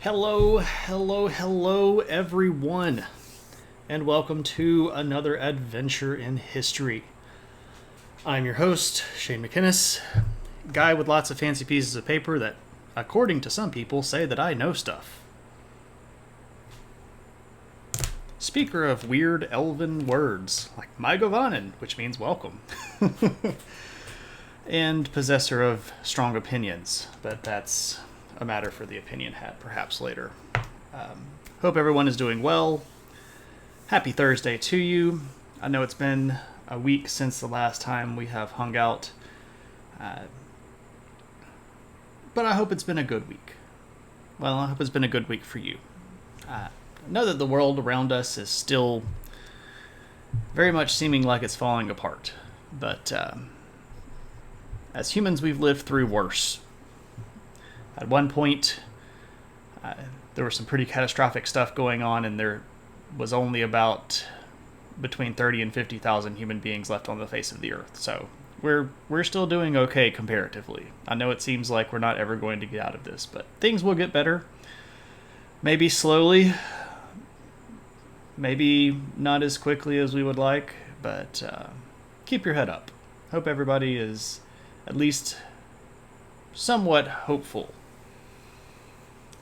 Hello, everyone, and welcome to another adventure in history. I'm your host, Shane McInnes, guy with lots of fancy pieces of paper that, according to some people, say that I know stuff. Speaker of weird elven words, like Maigovanen, which means welcome. And possessor of strong opinions, but that's a matter for the opinion hat perhaps later. Hope everyone is doing well. Happy Thursday to you. I know it's been a week since the last time we have hung out, but I hope it's been a good week. Well, I hope it's been a good week for you. I know that the world around us is still very much seeming like it's falling apart, but as humans we've lived through worse. At one point, there was some pretty catastrophic stuff going on, and there was only about between 30 and 50,000 human beings left on the face of the earth. So we're still doing okay comparatively. I know it seems like we're not ever going to get out of this, but things will get better. Maybe slowly, maybe not as quickly as we would like, but keep your head up. Hope everybody is at least somewhat hopeful.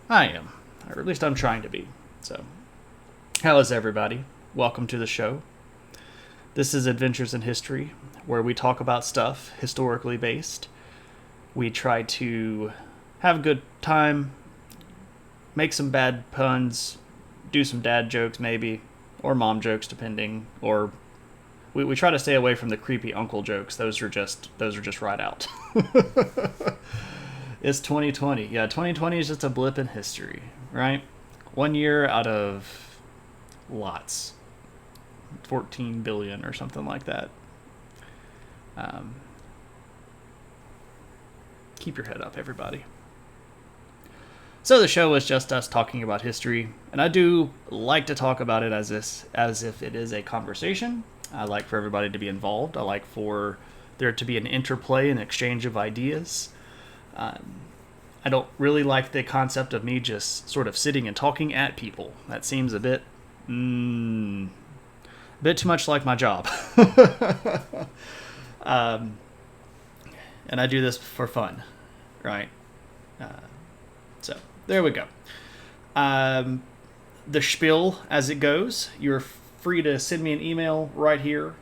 I am, or at least I'm trying to be. So, how is everybody? Welcome to the show. This is Adventures in History, where we talk about stuff historically based. We try to have a good time, make some bad puns, do some dad jokes maybe, or mom jokes depending, or we try to stay away from the creepy uncle jokes. Those are just right out. It's 2020. Yeah, 2020 is just a blip in history, right? 1 year out of lots. 14 billion or something like that. Keep your head up, everybody. So the show is just us talking about history, and I do like to talk about it as if it is a conversation. I like for everybody to be involved. I like for there to be an interplay and exchange of ideas. I don't really like the concept of me just sort of sitting and talking at people. That seems a bit too much like my job. And I do this for fun, right? So there we go. The spiel as it goes. You're free to send me an email right here,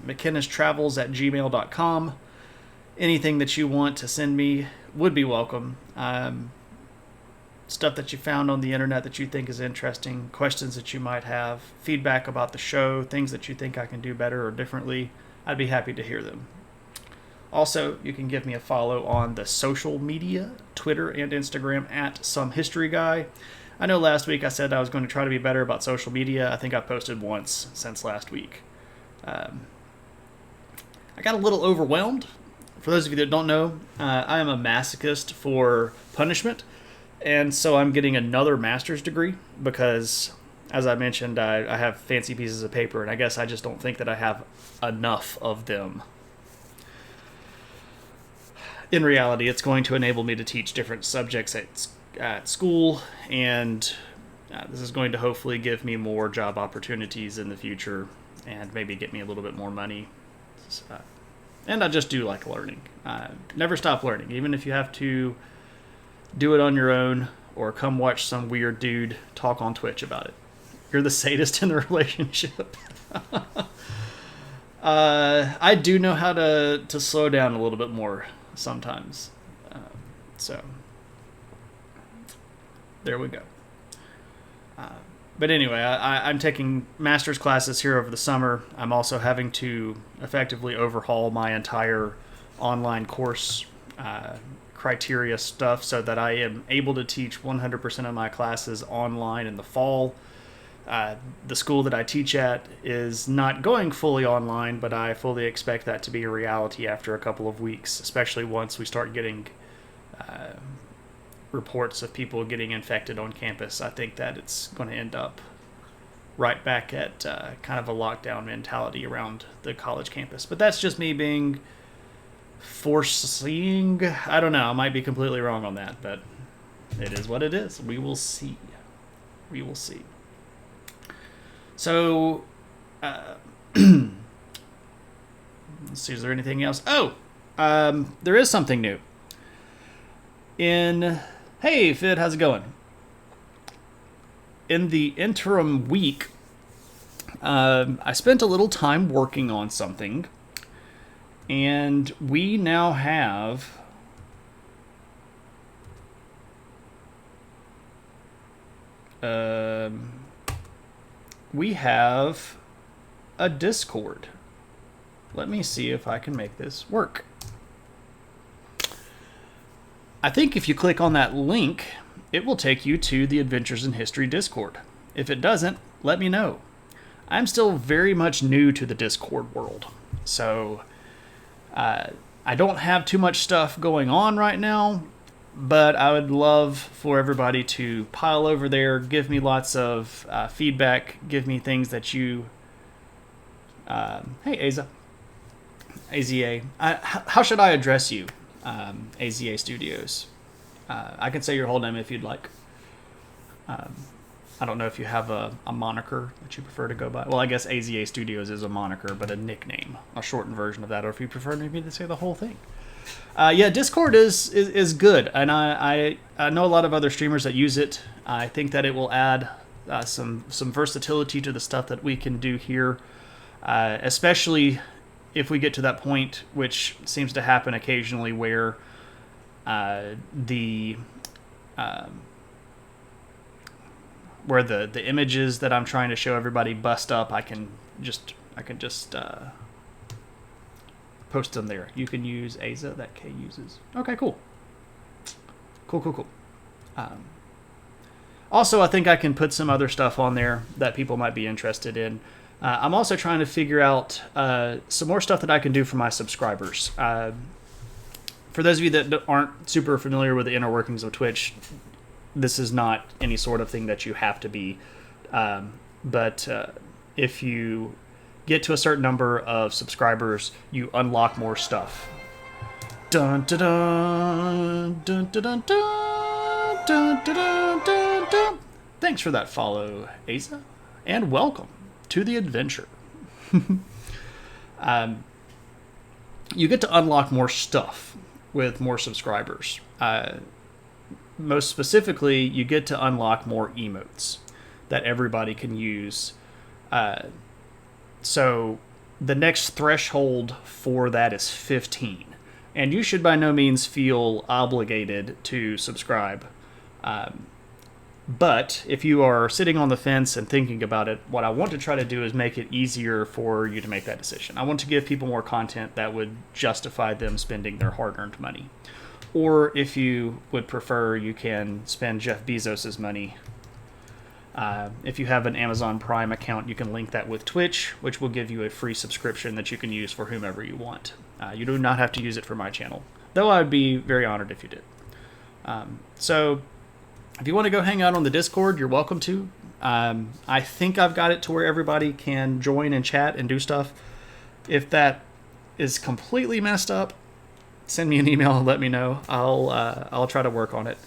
mckinnistravels@gmail.com. Anything that you want to send me would be welcome. Stuff that you found on the internet that you think is interesting, questions that you might have, feedback about the show, things that you think I can do better or differently, I'd be happy to hear them. Also, you can give me a follow on the social media, Twitter and Instagram @SomeHistoryGuy. I know last week I said I was going to try to be better about social media. I think I posted once since last week. I got a little overwhelmed. For those of you that don't know, I am a masochist for punishment, and so I'm getting another master's degree because, as I mentioned, I have fancy pieces of paper, and I guess I just don't think that I have enough of them. In reality, it's going to enable me to teach different subjects at school, and this is going to hopefully give me more job opportunities in the future and maybe get me a little bit more money. And I just do like learning. Never stop learning, even if you have to do it on your own or come watch some weird dude talk on Twitch about it. You're the sadist in the relationship. I do know how to slow down a little bit more sometimes. So there we go. But anyway, I'm taking master's classes here over the summer. I'm also having to effectively overhaul my entire online course criteria stuff so that I am able to teach 100% of my classes online in the fall. The school that I teach at is not going fully online, but I fully expect that to be a reality after a couple of weeks, especially once we start getting reports of people getting infected on campus. I think that it's going to end up right back at kind of a lockdown mentality around the college campus. But that's just me being foreseeing. I don't know. I might be completely wrong on that, but It is what it is. We will see. We will see. So, let's see, is there anything else? Oh, there is something new. Hey, Fid, how's it going? In the interim week, I spent a little time working on something, and we now have a Discord. Let me see if I can make this work. I think if you click on that link, it will take you to the Adventures in History Discord. If it doesn't, let me know. I'm still very much new to the Discord world, so I don't have too much stuff going on right now, but I would love for everybody to pile over there, give me lots of feedback, give me things that you... hey, Aza. AZA. How should I address you, AZA Studios? I can say your whole name if you'd like. I don't know if you have a moniker that you prefer to go by. Well, I guess AZA Studios is a moniker, but a nickname, a shortened version of that, or if you prefer maybe to say the whole thing. Yeah, Discord is good, and I know a lot of other streamers that use it. I think that it will add some versatility to the stuff that we can do here, especially if we get to that point, which seems to happen occasionally, where the images that I'm trying to show everybody bust up, I can just post them there. You can use Aza that Kay uses. Okay, cool. Cool. Also, I think I can put some other stuff on there that people might be interested in. I'm also trying to figure out some more stuff that I can do for my subscribers. For those of you that aren't super familiar with the inner workings of Twitch, this is not any sort of thing that you have to be. But if you get to a certain number of subscribers, you unlock more stuff. Dun dun dun dun dun dun dun dun dun dun dun. Thanks for that follow, Asa, and welcome to the adventure. You get to unlock more stuff with more subscribers. Most specifically, you get to unlock more emotes that everybody can use. So the next threshold for that is 15. And you should by no means feel obligated to subscribe. But if you are sitting on the fence and thinking about it, what I want to try to do is make it easier for you to make that decision. I want to give people more content that would justify them spending their hard-earned money. Or if you would prefer, you can spend Jeff Bezos' money. If you have an Amazon Prime account, you can link that with Twitch, which will give you a free subscription that you can use for whomever you want. You do not have to use it for my channel, though I would be very honored if you did. So if you want to go hang out on the Discord, you're welcome to. I think I've got it to where everybody can join and chat and do stuff. If that is completely messed up, send me an email and let me know. I'll try to work on it.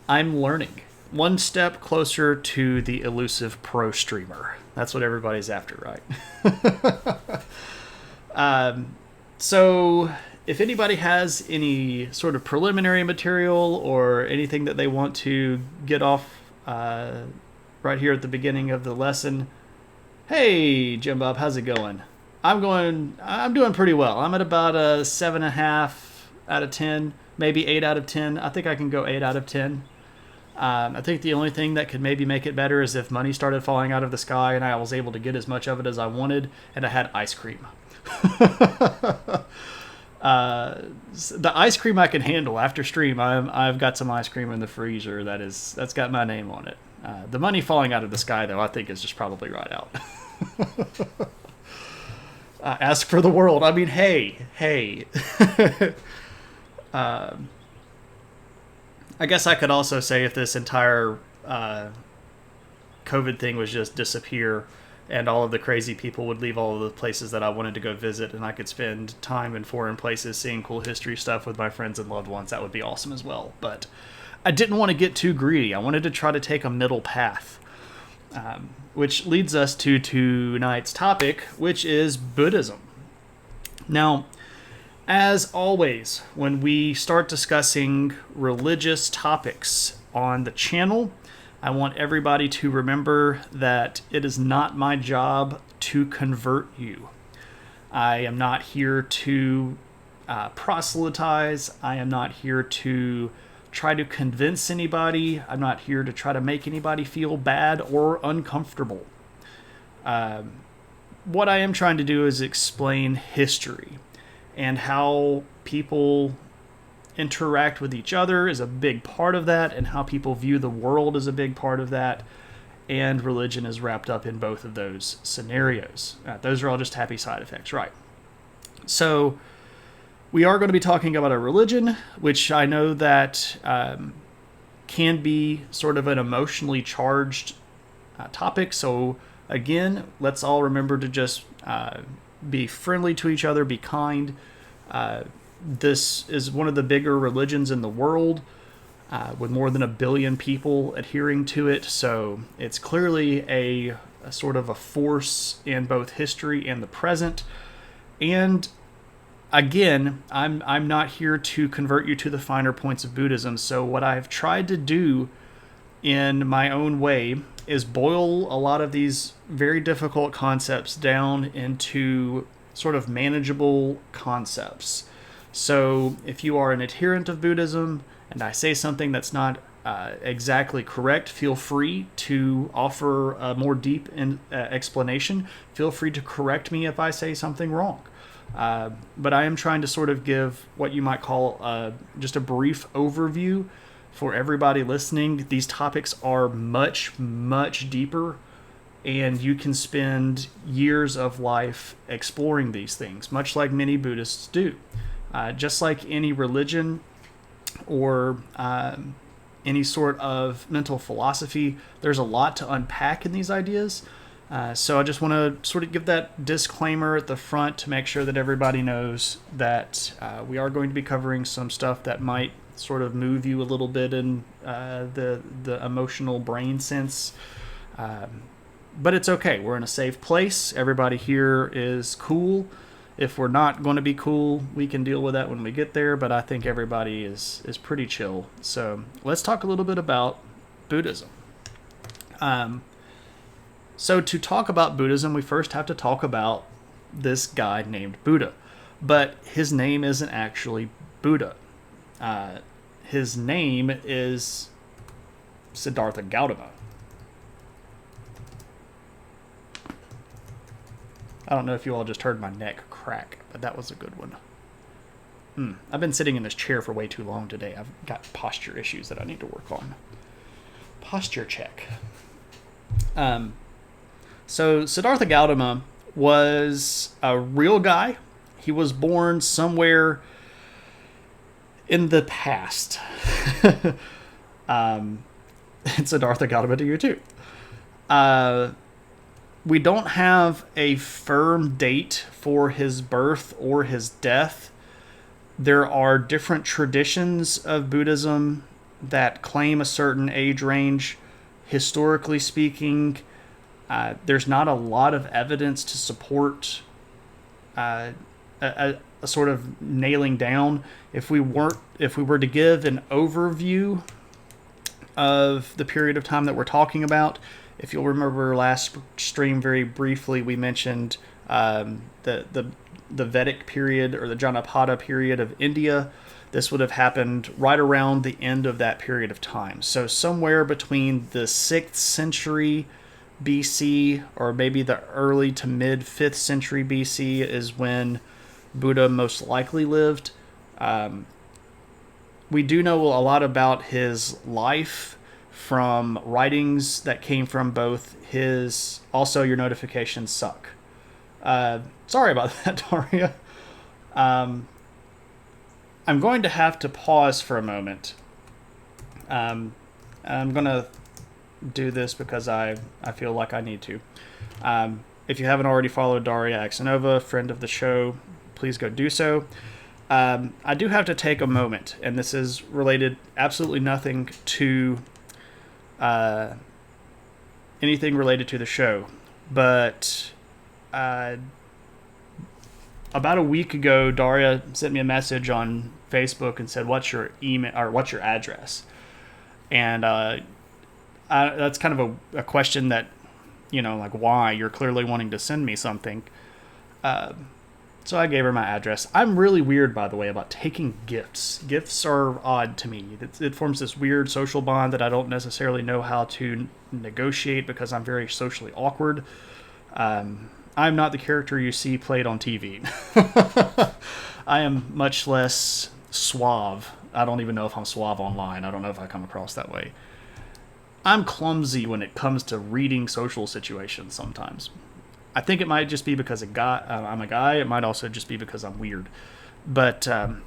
I'm learning. One step closer to the elusive pro streamer. That's what everybody's after, right? So if anybody has any sort of preliminary material or anything that they want to get off right here at the beginning of the lesson, hey, Jim Bob, how's it going? I'm doing pretty well. I'm at about a 7.5 out of 10, maybe 8 out of 10. I think I can go 8 out of 10. I think the only thing that could maybe make it better is if money started falling out of the sky and I was able to get as much of it as I wanted and I had ice cream. The ice cream I can handle after stream. I've got some ice cream in the freezer that's got my name on it. The money falling out of the sky, though, I think is just probably right out. Ask for the world. I mean, hey. I guess I could also say if this entire COVID thing was just disappear and all of the crazy people would leave all of the places that I wanted to go visit and I could spend time in foreign places seeing cool history stuff with my friends and loved ones, that would be awesome as well. But I didn't want to get too greedy. I wanted to try to take a middle path, which leads us to tonight's topic, which is Buddhism. Now, as always, when we start discussing religious topics on the channel, I want everybody to remember that it is not my job to convert you. I am not here to proselytize. I am not here to try to convince anybody. I'm not here to try to make anybody feel bad or uncomfortable. What I am trying to do is explain history and how people interact with each other is a big part of that, and how people view the world is a big part of that, and religion is wrapped up in both of those scenarios. Those are all just happy side effects, right? So we are going to be talking about a religion, which I know that can be sort of an emotionally charged topic. So again, let's all remember to just be friendly to each other, be kind. This is one of the bigger religions in the world, with more than 1 billion people adhering to it. So it's clearly a sort of a force in both history and the present. And again, I'm not here to convert you to the finer points of Buddhism. So what I've tried to do in my own way is boil a lot of these very difficult concepts down into sort of manageable concepts. So if you are an adherent of Buddhism and I say something that's not exactly correct, feel free to offer a more deep explanation. Feel free to correct me if I say something wrong. But I am trying to sort of give what you might call just a brief overview for everybody listening. These topics are much, much deeper, and you can spend years of life exploring these things, much like many Buddhists do. Just like any religion or any sort of mental philosophy, there's a lot to unpack in these ideas. So I just want to sort of give that disclaimer at the front to make sure that everybody knows that we are going to be covering some stuff that might sort of move you a little bit in the emotional brain sense. But it's okay. We're in a safe place. Everybody here is cool. If we're not going to be cool, we can deal with that when we get there. But I think everybody is pretty chill. So let's talk a little bit about Buddhism. So to talk about Buddhism, we first have to talk about this guy named Buddha. But his name isn't actually Buddha. His name is Siddhartha Gautama. I don't know if you all just heard my neck crack, but that was a good one. I've been sitting in this chair for way too long today. I've got posture issues that I need to work on. Posture check. So Siddhartha Gautama was a real guy. He was born somewhere in the past. And Siddhartha Gautama to you too. We don't have a firm date for his birth or his death. There are different traditions of Buddhism that claim a certain age range. Historically speaking, there's not a lot of evidence to support a sort of nailing down. If we were to give an overview of the period of time that we're talking about, if you'll remember last stream very briefly, we mentioned the Vedic period or the Janapada period of India. This would have happened right around the end of that period of time. So somewhere between the 6th century BC or maybe the early to mid 5th century BC is when Buddha most likely lived. We do know a lot about his life from writings that came from both his... Also, your notifications suck. Sorry about that, Daria. I'm going to have to pause for a moment. I'm going to do this because I feel like I need to. If you haven't already followed Daria Axanova, friend of the show, please go do so. I do have to take a moment, and this is related absolutely nothing to anything related to the show, but about a week ago, Daria sent me a message on Facebook and said, "What's your email or what's your address?" And that's kind of a question that, like, why? You're clearly wanting to send me something. So I gave her my address. I'm really weird, by the way, about taking gifts. Gifts are odd to me. It forms this weird social bond that I don't necessarily know how to negotiate because I'm very socially awkward. I'm not the character you see played on TV. I am much less suave. I don't even know if I'm suave online. I don't know if I come across that way. I'm clumsy when it comes to reading social situations sometimes. I think it might just be because I'm a guy. It might also just be because I'm weird. But in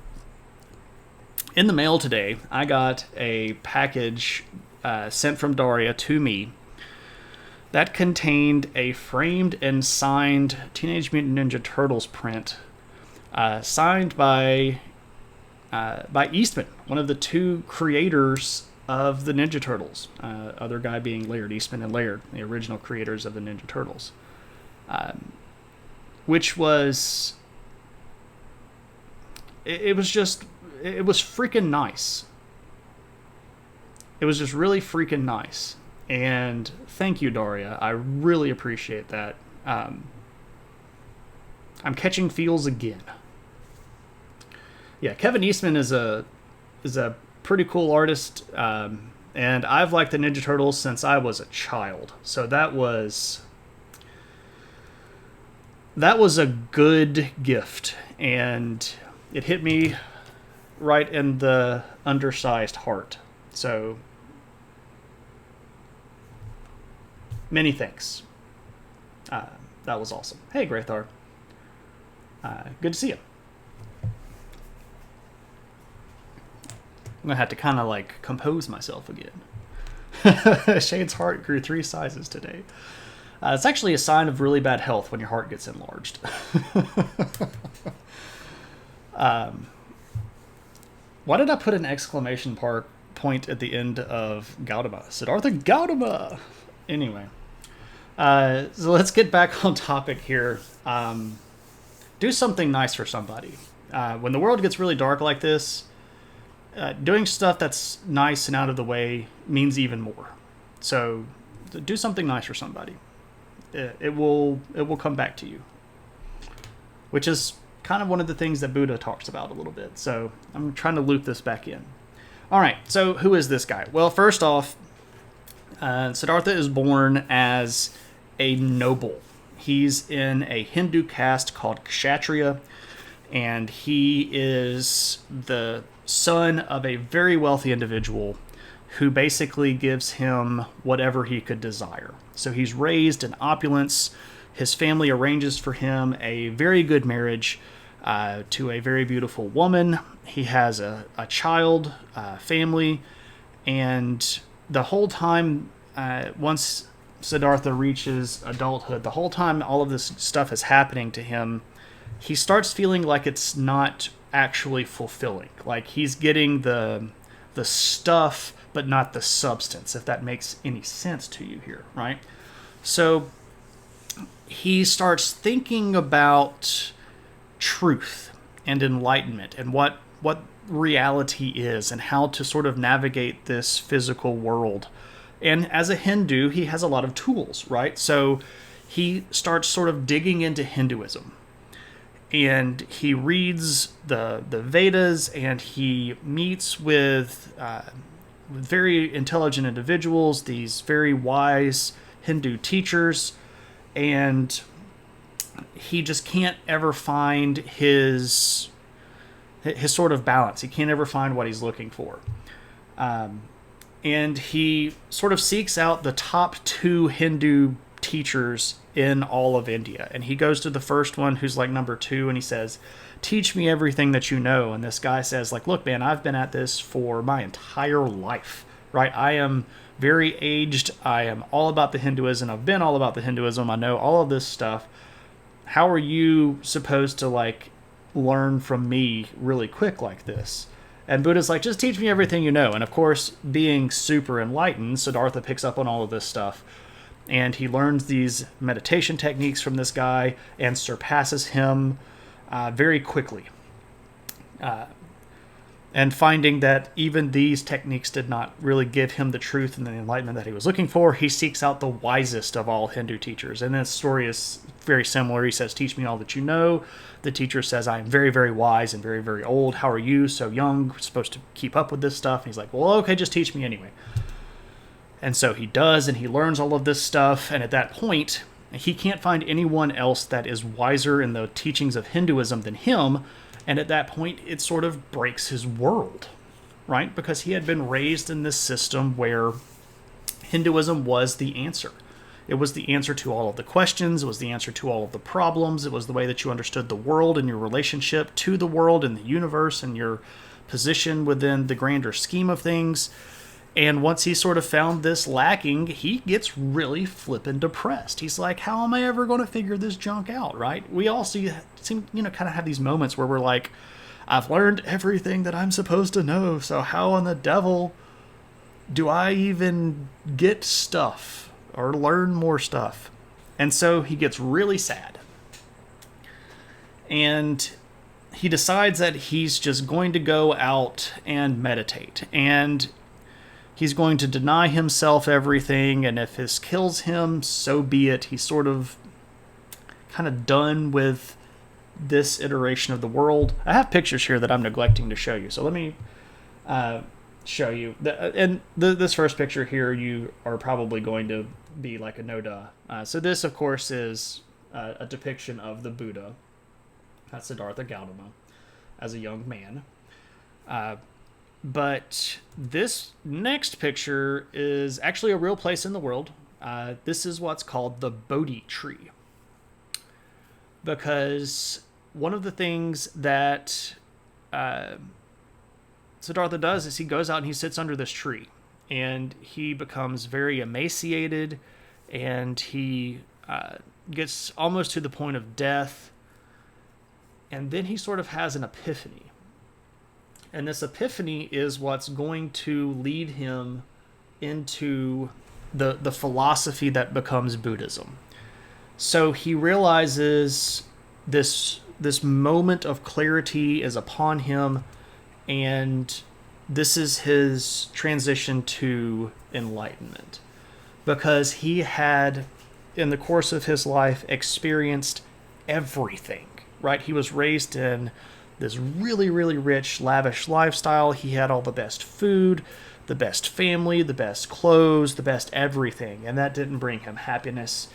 the mail today, I got a package sent from Daria to me that contained a framed and signed Teenage Mutant Ninja Turtles print, signed by Eastman, one of the two creators of the Ninja Turtles. Other guy being Laird, Eastman and Laird, the original creators of the Ninja Turtles. Which was, it was freaking nice. It was just really freaking nice. And thank you, Daria. I really appreciate that. I'm catching feels again. Yeah, Kevin Eastman is a pretty cool artist, and I've liked the Ninja Turtles since I was a child. So that was a good gift, and it hit me right in the undersized heart. So many thanks. That was awesome. Hey, Graythar. Good to see you. I'm going to have to kind of compose myself again. Shane's heart grew 3 sizes today. It's actually a sign of really bad health when your heart gets enlarged. Why did I put an exclamation point at the end of Gautama? Siddhartha Gautama! Anyway. So let's get back on topic here. Do something nice for somebody. When the world gets really dark like this, doing stuff that's nice and out of the way means even more. So do something nice for somebody. It will come back to you, which is kind of one of the things that Buddha talks about a little bit. So I'm trying to loop this back in. All right, so who is this guy? Well, first off, Siddhartha is born as a noble. He's in a Hindu caste called Kshatriya, and he is the son of a very wealthy individual who basically gives him whatever he could desire. So he's raised in opulence. His family arranges for him a very good marriage to a very beautiful woman. He has a child, family, and the whole time, once Siddhartha reaches adulthood, the whole time all of this stuff is happening to him, he starts feeling like it's not actually fulfilling. Like he's getting the stuff, but not the substance, if that makes any sense to you here, right? So he starts thinking about truth and enlightenment and what reality is and how to sort of navigate this physical world. And as a Hindu, he has a lot of tools, right? So he starts sort of digging into Hinduism. And he reads the Vedas, and he meets with very intelligent individuals, these very wise Hindu teachers, and he just can't ever find his sort of balance. He can't ever find what he's looking for. And he sort of seeks out the top 2 Hindu teachers in all of India. And he goes to the first one, who's like number 2, and he says, "Teach me everything that you know." And this guy says, "Look, man, I've been at this for my entire life, right? I am very aged. I am all about the Hinduism. I've been all about the Hinduism. I know all of this stuff. How are you supposed to learn from me really quick like this? And Buddha's like, just teach me everything you know. And of course, being super enlightened, Siddhartha picks up on all of this stuff. And he learns these meditation techniques from this guy and surpasses him very quickly. And finding that even these techniques did not really give him the truth and the enlightenment that he was looking for, he seeks out the wisest of all Hindu teachers. And this story is very similar. He says, teach me all that you know. The teacher says, I am very, very wise and very, very old. How are you, so young, supposed to keep up with this stuff? And he's like, well, okay, just teach me anyway. And so he does, and he learns all of this stuff. And at that point, he can't find anyone else that is wiser in the teachings of Hinduism than him. And at that point, it sort of breaks his world, right? Because he had been raised in this system where Hinduism was the answer. It was the answer to all of the questions. It was the answer to all of the problems. It was the way that you understood the world and your relationship to the world and the universe and your position within the grander scheme of things. And once he sort of found this lacking, he gets really flippin' depressed. He's like, how am I ever going to figure this junk out, right? We all seem, kind of have these moments where we're like, I've learned everything that I'm supposed to know, so how in the devil do I even get stuff or learn more stuff? And so he gets really sad. And he decides that he's just going to go out and meditate. And he's going to deny himself everything, and if this kills him, so be it. He's sort of kind of done with this iteration of the world. I have pictures here that I'm neglecting to show you, so let me show you. This first picture here, you are probably going to be like a no-duh. So this, of course, is a depiction of the Buddha. That's Siddhartha Gautama as a young man. But this next picture is actually a real place in the world. This is what's called the Bodhi tree. Because one of the things that Siddhartha does is he goes out and he sits under this tree. And he becomes very emaciated, and he gets almost to the point of death. And then he sort of has an epiphany. And this epiphany is what's going to lead him into the philosophy that becomes Buddhism. So he realizes this moment of clarity is upon him, and this is his transition to enlightenment. Because he had, in the course of his life, experienced everything, right? He was raised in this really, really rich, lavish lifestyle. He had all the best food, the best family, the best clothes, the best everything. And that didn't bring him happiness.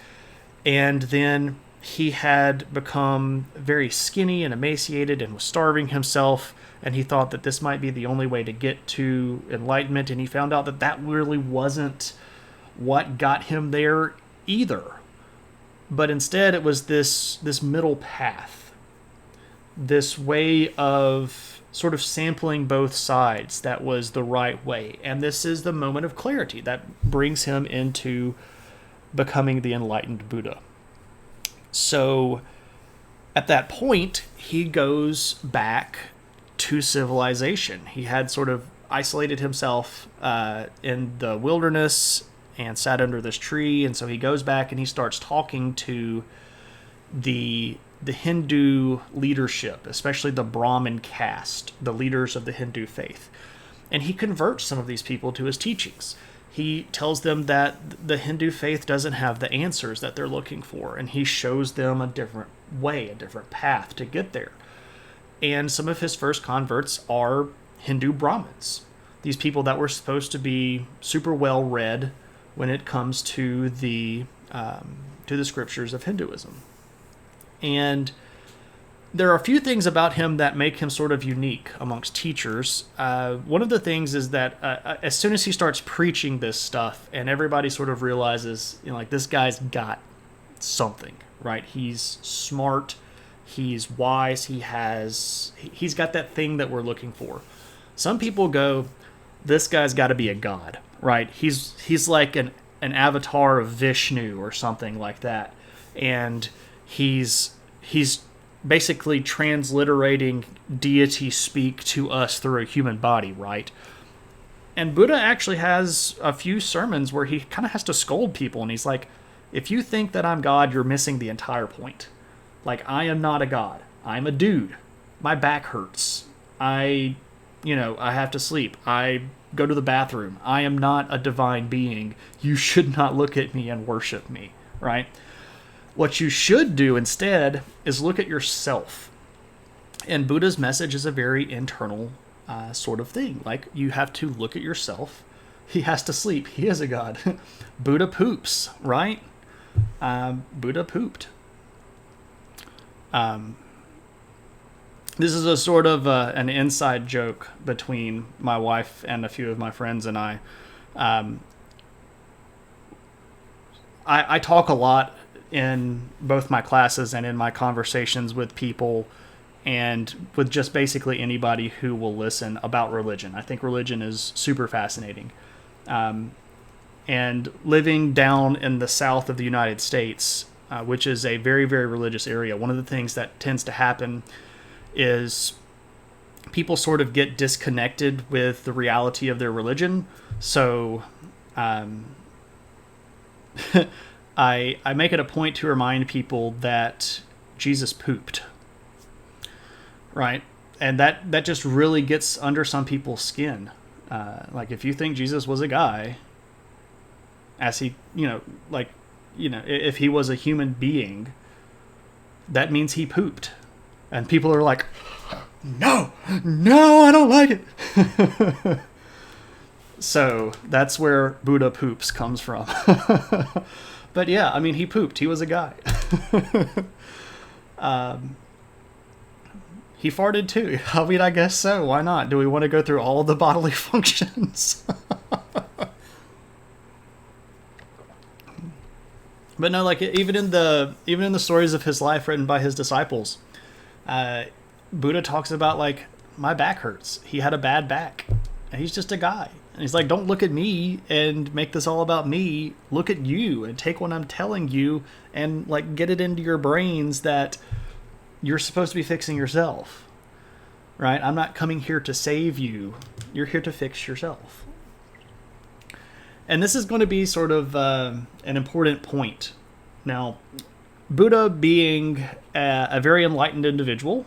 And then he had become very skinny and emaciated and was starving himself. And he thought that this might be the only way to get to enlightenment. And he found out that that really wasn't what got him there either. But instead, it was this middle path. This way of sort of sampling both sides that was the right way. And this is the moment of clarity that brings him into becoming the enlightened Buddha. So at that point, he goes back to civilization. He had sort of isolated himself in the wilderness and sat under this tree. And so he goes back and he starts talking to the Hindu leadership, especially the Brahmin caste, the leaders of the Hindu faith. And he converts some of these people to his teachings. He tells them that the Hindu faith doesn't have the answers that they're looking for, and he shows them a different way, a different path to get there. And some of his first converts are Hindu Brahmins, these people that were supposed to be super well read when it comes to the scriptures of Hinduism. And there are a few things about him that make him sort of unique amongst teachers. One of the things is that as soon as he starts preaching this stuff and everybody sort of realizes, like, this guy's got something, right? He's smart, he's wise, he's got that thing that we're looking for. Some people go, this guy's got to be a god, right? He's like an avatar of Vishnu or something like that. And he's basically transliterating deity speak to us through a human body, right? And Buddha actually has a few sermons where he kind of has to scold people, and he's like, if you think that I'm God, you're missing the entire point. Like, I am not a God. I'm a dude. My back hurts. I have to sleep. I go to the bathroom. I am not a divine being. You should not look at me and worship me, right? What you should do instead is look at yourself. And Buddha's message is a very internal sort of thing. Like, you have to look at yourself. He has to sleep. He is a god. Buddha poops, right? Buddha pooped. This is a sort of an inside joke between my wife and a few of my friends and I. I talk a lot in both my classes and in my conversations with people and with just basically anybody who will listen about religion. I think religion is super fascinating. And living down in the south of the United States, which is a very, very religious area, one of the things that tends to happen is people sort of get disconnected with the reality of their religion. So I make it a point to remind people that Jesus pooped, right? And that just really gets under some people's skin. Like, if you think Jesus was a guy, as he, if he was a human being, that means he pooped. And people are like, no, I don't like it. So that's where Buddha poops comes from. But yeah, I mean, he pooped. He was a guy. He farted too. I mean, I guess so. Why not? Do we want to go through all of the bodily functions? But no, like, even in the stories of his life written by his disciples, Buddha talks about, like, my back hurts. He had a bad back, and he's just a guy. And he's like, don't look at me and make this all about me. Look at you and take what I'm telling you and, like, get it into your brains that you're supposed to be fixing yourself, right? I'm not coming here to save you. You're here to fix yourself. And this is going to be sort of an important point. Now, Buddha being a very enlightened individual,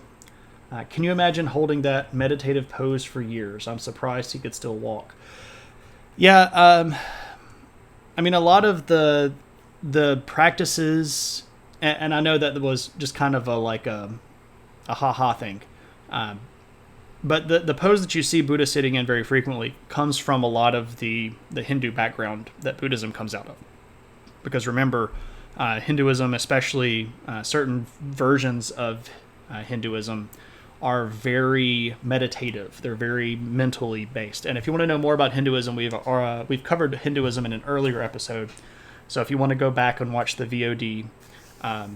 can you imagine holding that meditative pose for years? I'm surprised he could still walk. Yeah, I mean, a lot of the practices, and I know that was just kind of a ha-ha thing, but the pose that you see Buddha sitting in very frequently comes from a lot of the Hindu background that Buddhism comes out of. Because remember, Hinduism, especially certain versions of Hinduism, are very meditative. They're very mentally based. And if you want to know more about Hinduism, we've covered Hinduism in an earlier episode. So if you want to go back and watch the VOD, I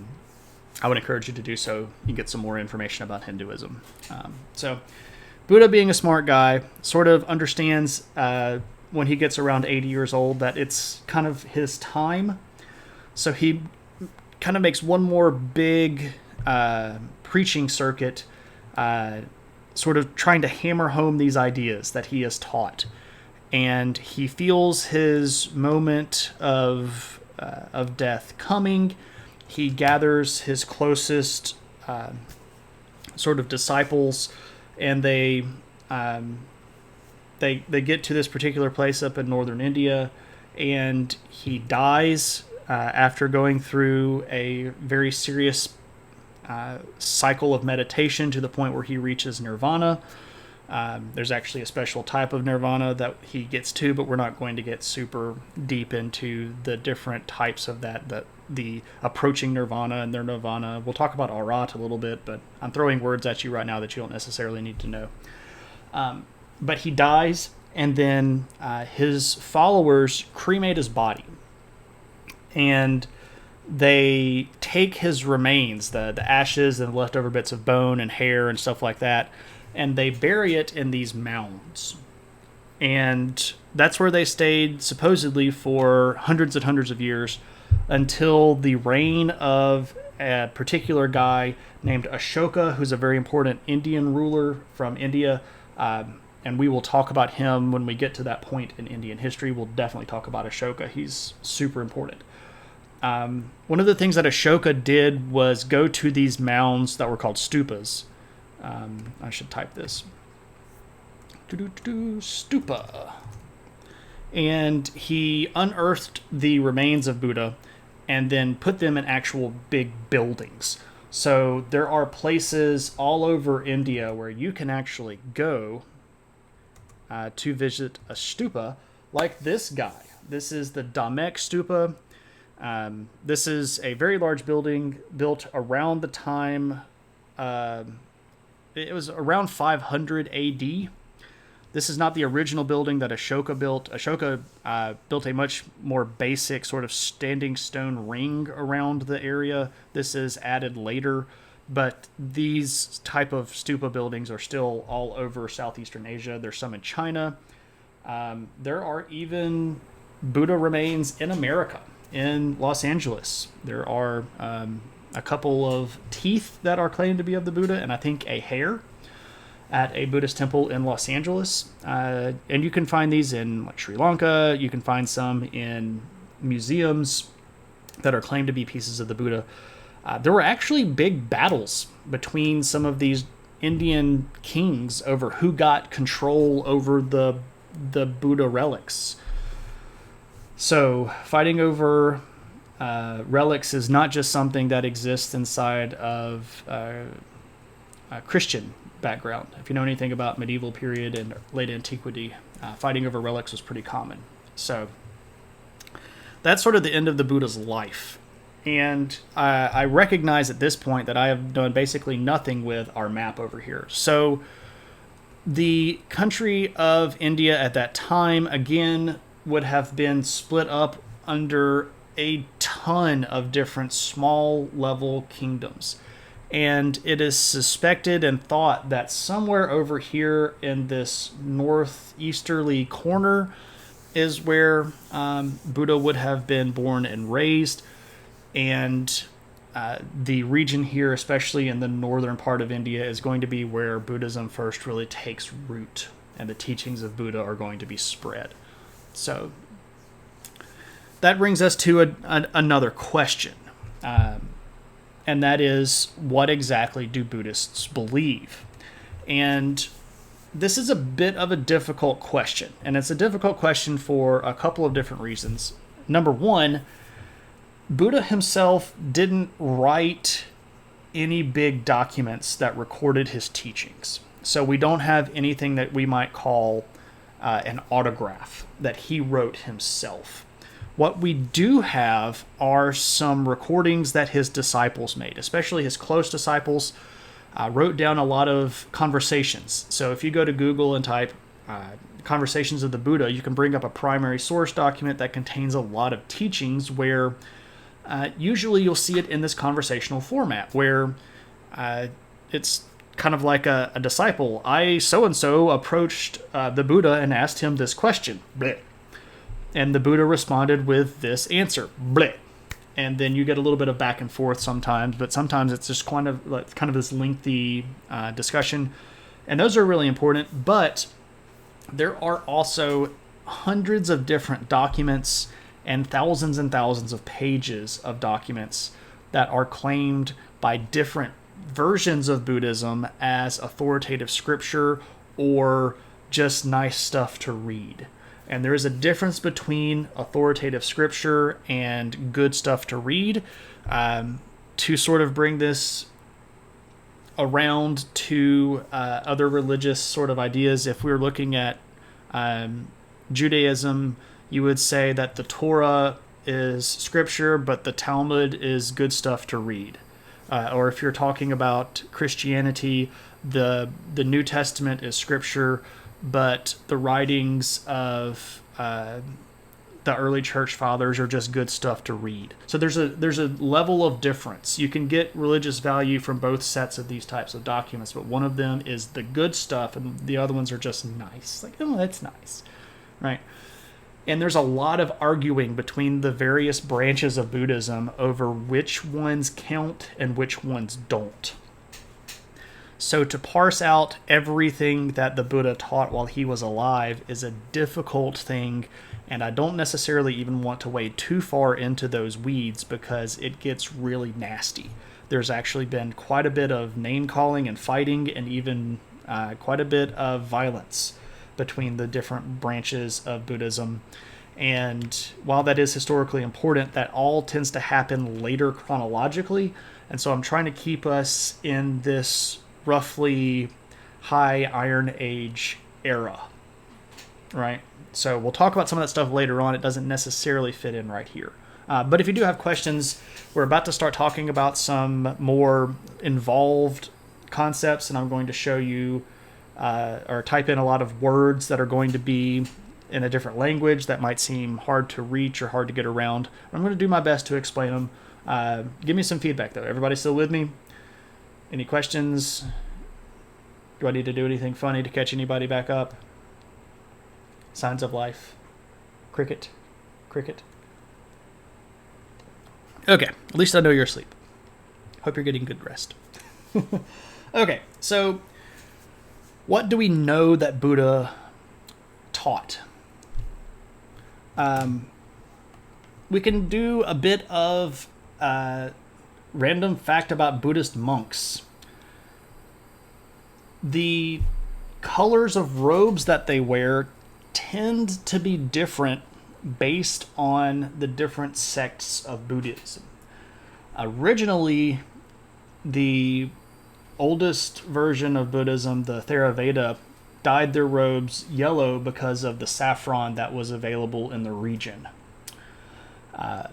would encourage you to do so. You can get some more information about Hinduism. So Buddha, being a smart guy, sort of understands when he gets around 80 years old that it's kind of his time. So he kind of makes one more big preaching circuit, sort of trying to hammer home these ideas that he has taught. And he feels his moment of death coming. He gathers his closest sort of disciples, and they get to this particular place up in northern India, and he dies after going through a very serious cycle of meditation to the point where he reaches nirvana. There's actually a special type of nirvana that he gets to, but we're not going to get super deep into the different types of that the approaching nirvana and their nirvana. We'll talk about arat a little bit, but I'm throwing words at you right now that you don't necessarily need to know. But he dies, and then his followers cremate his body. And they take his remains, the ashes and leftover bits of bone and hair and stuff like that, and they bury it in these mounds. And that's where they stayed supposedly for hundreds and hundreds of years until the reign of a particular guy named Ashoka, who's a very important Indian ruler from India. And we will talk about him when we get to that point in Indian history. We'll definitely talk about Ashoka. He's super important. One of the things that Ashoka did was go to these mounds that were called stupas. I should type this. Stupa. And he unearthed the remains of Buddha and then put them in actual big buildings. So there are places all over India where you can actually go to visit a stupa, like this guy. This is the Dhamek Stupa. This is a very large building built around the time, it was around 500 AD. This is not the original building that Ashoka built. Ashoka built a much more basic sort of standing stone ring around the area. This is added later, but these type of stupa buildings are still all over Southeastern Asia. There's some in China. There are even Buddha remains in America, in Los Angeles. There are a couple of teeth that are claimed to be of the Buddha, and I think a hair at a Buddhist temple in Los Angeles. And you can find these in like Sri Lanka. You can find some in museums that are claimed to be pieces of the Buddha. There were actually big battles between some of these Indian kings over who got control over the Buddha relics. So fighting over relics is not just something that exists inside of a Christian background. If you know anything about medieval period and late antiquity, fighting over relics was pretty common. So that's sort of the end of the Buddha's life. And I recognize at this point that I have done basically nothing with our map over here. So the country of India at that time, again, would have been split up under a ton of different small level kingdoms. And it is suspected and thought that somewhere over here in this northeasterly corner is where Buddha would have been born and raised. And the region here, especially in the northern part of India, is going to be where Buddhism first really takes root and the teachings of Buddha are going to be spread. So that brings us to another question. And that is, what exactly do Buddhists believe? And this is a bit of a difficult question. And it's a difficult question for a couple of different reasons. Number one, Buddha himself didn't write any big documents that recorded his teachings. So we don't have anything that we might call an autograph that he wrote himself. What we do have are some recordings that his disciples made, especially his close disciples, wrote down a lot of conversations. So if you go to Google and type Conversations of the Buddha, you can bring up a primary source document that contains a lot of teachings where usually you'll see it in this conversational format where it's kind of like a disciple. I so-and-so approached the Buddha and asked him this question. Bleh. And the Buddha responded with this answer. Bleh. And then you get a little bit of back and forth sometimes, but sometimes it's just kind of this lengthy discussion. And those are really important, but there are also hundreds of different documents and thousands of pages of documents that are claimed by different versions of Buddhism as authoritative scripture or just nice stuff to read. And there is a difference between authoritative scripture and good stuff to read. To sort of bring this around to other religious sort of ideas, if we were looking at Judaism, you would say that the Torah is scripture, but the Talmud is good stuff to read. Or if you're talking about Christianity, the New Testament is scripture, but the writings of the early church fathers are just good stuff to read. So there's a level of difference. You can get religious value from both sets of these types of documents, but one of them is the good stuff, and the other ones are just nice. Like, oh, that's nice, right? And there's a lot of arguing between the various branches of Buddhism over which ones count and which ones don't. So to parse out everything that the Buddha taught while he was alive is a difficult thing, and I don't necessarily even want to wade too far into those weeds because it gets really nasty. There's actually been quite a bit of name-calling and fighting, and even quite a bit of violence between the different branches of Buddhism. And while that is historically important, that all tends to happen later chronologically. And so I'm trying to keep us in this roughly high Iron Age era, right? So we'll talk about some of that stuff later on. It doesn't necessarily fit in right here. But if you do have questions, we're about to start talking about some more involved concepts, and I'm going to show you or type in a lot of words that are going to be in a different language that might seem hard to reach or hard to get around. I'm going to do my best to explain them. Give me some feedback, though. Everybody still with me? Any questions? Do I need to do anything funny to catch anybody back up? Signs of life. Cricket. Cricket. Okay, at least I know you're asleep. Hope you're getting good rest. Okay, so what do we know that Buddha taught? We can do a bit of random fact about Buddhist monks. The colors of robes that they wear tend to be different based on the different sects of Buddhism. Originally, the oldest version of Buddhism, the Theravada, dyed their robes yellow because of the saffron that was available in the region. But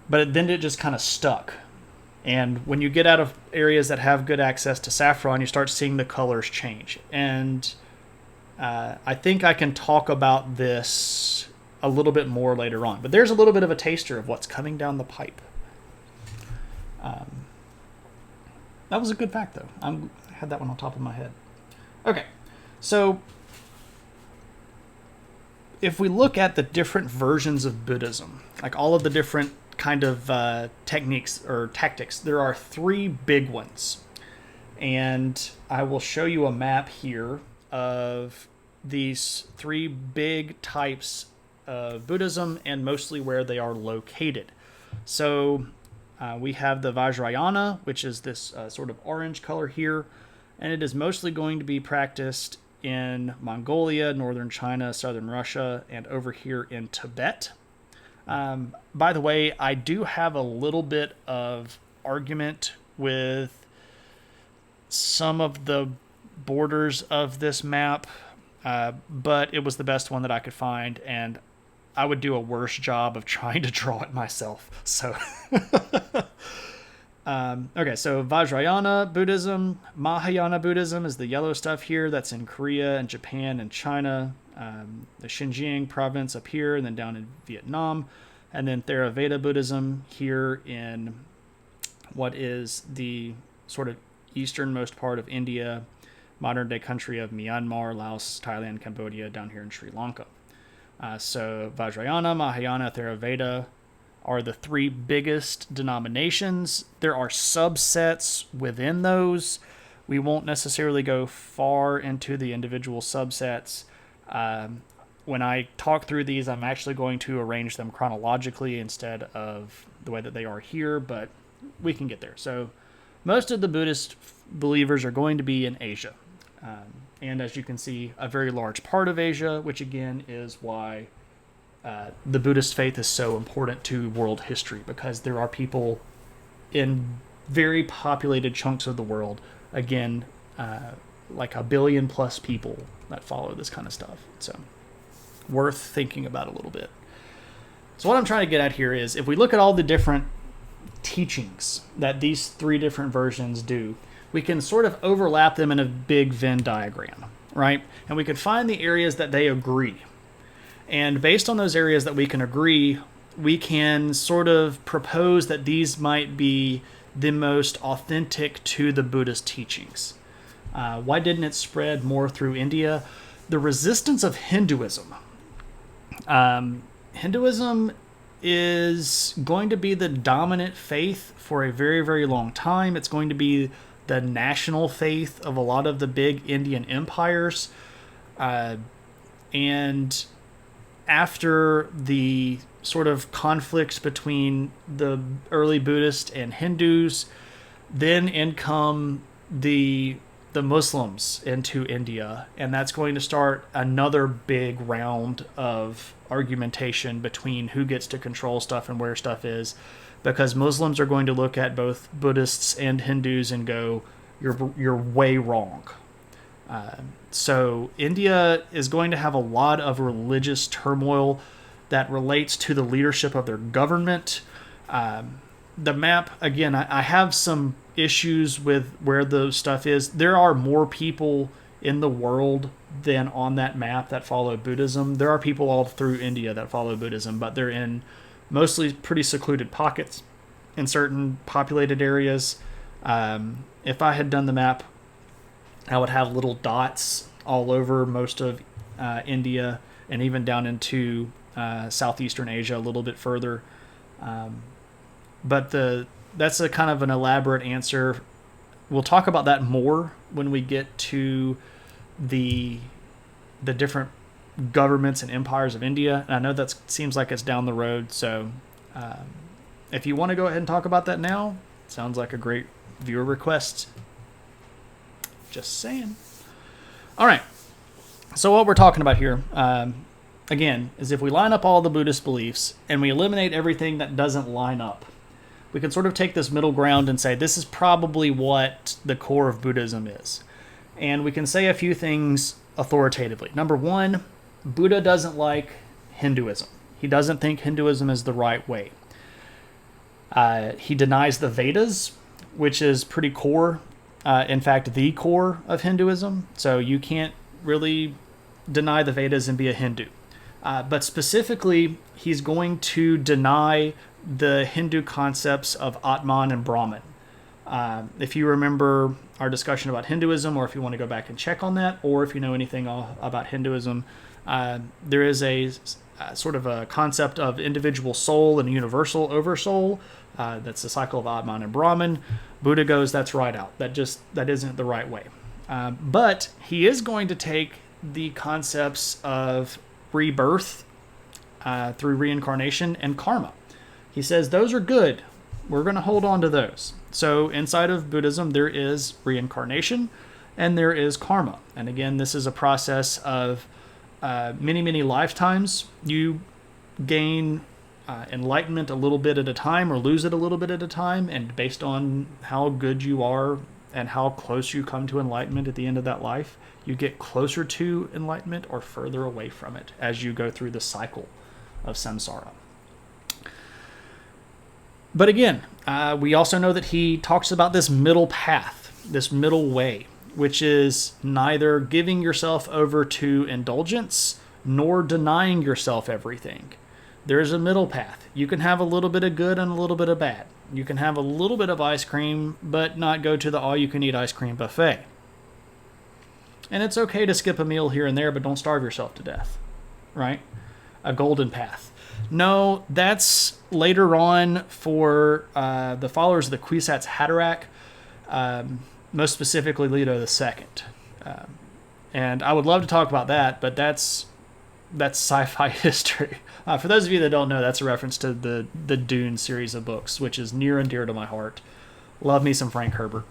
then it just kind of stuck. And when you get out of areas that have good access to saffron, you start seeing the colors change. And I think I can talk about this a little bit more later on. But there's a little bit of a taster of what's coming down the pipe. That was a good fact, though. I had that one on top of my head. Okay, so if we look at the different versions of Buddhism, like all of the different kind of techniques or tactics, there are three big ones. And I will show you a map here of these three big types of Buddhism and mostly where they are located. So we have the Vajrayana, which is this sort of orange color here, and it is mostly going to be practiced in Mongolia, northern China, southern Russia, and over here in Tibet. By the way, I do have a little bit of argument with some of the borders of this map, but it was the best one that I could find, and I would do a worse job of trying to draw it myself. So, okay, so Vajrayana Buddhism, Mahayana Buddhism is the yellow stuff here. That's in Korea and Japan and China, the Xinjiang province up here, and then down in Vietnam. And then Theravada Buddhism here in what is the sort of easternmost part of India, modern-day country of Myanmar, Laos, Thailand, Cambodia, down here in Sri Lanka. So Vajrayana, Mahayana, Theravada are the three biggest denominations. There are subsets within those. We won't necessarily go far into the individual subsets. When I talk through these, I'm actually going to arrange them chronologically instead of the way that they are here, but we can get there. So most of the Buddhist believers are going to be in Asia. And as you can see, a very large part of Asia, which again is why the Buddhist faith is so important to world history, because there are people in very populated chunks of the world, again, like 1 billion plus people that follow this kind of stuff. So worth thinking about a little bit. So what I'm trying to get at here is, if we look at all the different teachings that these three different versions do, we can sort of overlap them in a big Venn diagram, right? And we can find the areas that they agree. And based on those areas that we can agree, we can sort of propose that these might be the most authentic to the Buddhist teachings. Why didn't it spread more through India? The resistance of Hinduism Hinduism is going to be the dominant faith for a very, very long time. It's going to be the national faith of a lot of the big Indian empires. And after the sort of conflicts between the early Buddhists and Hindus, then in come the Muslims into India, and that's going to start another big round of argumentation between who gets to control stuff and where stuff is, because Muslims are going to look at both Buddhists and Hindus and go, you're way wrong. So India is going to have a lot of religious turmoil that relates to the leadership of their government. The map, again, I have some issues with where the stuff is. There are more people in the world than on that map that follow Buddhism. There are people all through India that follow Buddhism, but they're in mostly pretty secluded pockets in certain populated areas. If I had done the map, I would have little dots all over most of India and even down into Southeastern Asia a little bit further. But that's a kind of an elaborate answer. We'll talk about that more when we get to the different governments and empires of India. And I know that seems like it's down the road, so if you want to go ahead and talk about that now, sounds like a great viewer request. Just saying. All right. So what we're talking about here, again, is if we line up all the Buddhist beliefs and we eliminate everything that doesn't line up, we can sort of take this middle ground and say this is probably what the core of Buddhism is. And we can say a few things authoritatively. Number one, Buddha doesn't like Hinduism. He doesn't think Hinduism is the right way. He denies the Vedas, which is pretty core. In fact, the core of Hinduism. So you can't really deny the Vedas and be a Hindu. But specifically, he's going to deny the Hindu concepts of Atman and Brahman. If you remember our discussion about Hinduism, or if you want to go back and check on that, or if you know anything about Hinduism, there is a sort of a concept of individual soul and universal oversoul. That's the cycle of Atman and Brahman. Buddha goes, that's right out. That isn't the right way. But he is going to take the concepts of rebirth through reincarnation and karma. He says those are good. We're going to hold on to those. So inside of Buddhism, there is reincarnation and there is karma. And again, this is a process of many, many lifetimes. You gain enlightenment a little bit at a time or lose it a little bit at a time. And based on how good you are and how close you come to enlightenment at the end of that life, you get closer to enlightenment or further away from it as you go through the cycle of samsara. But again, we also know that he talks about this middle path, this middle way, which is neither giving yourself over to indulgence nor denying yourself everything. There's a middle path. You can have a little bit of good and a little bit of bad. You can have a little bit of ice cream, but not go to the all-you-can-eat ice cream buffet. And it's okay to skip a meal here and there, but don't starve yourself to death, right? A golden path. No, that's later on for the followers of the Kwisatz Haderach, most specifically Leto II. And I would love to talk about that, but that's sci-fi history. For those of you that don't know, that's a reference to the Dune series of books, which is near and dear to my heart. Love me some Frank Herbert.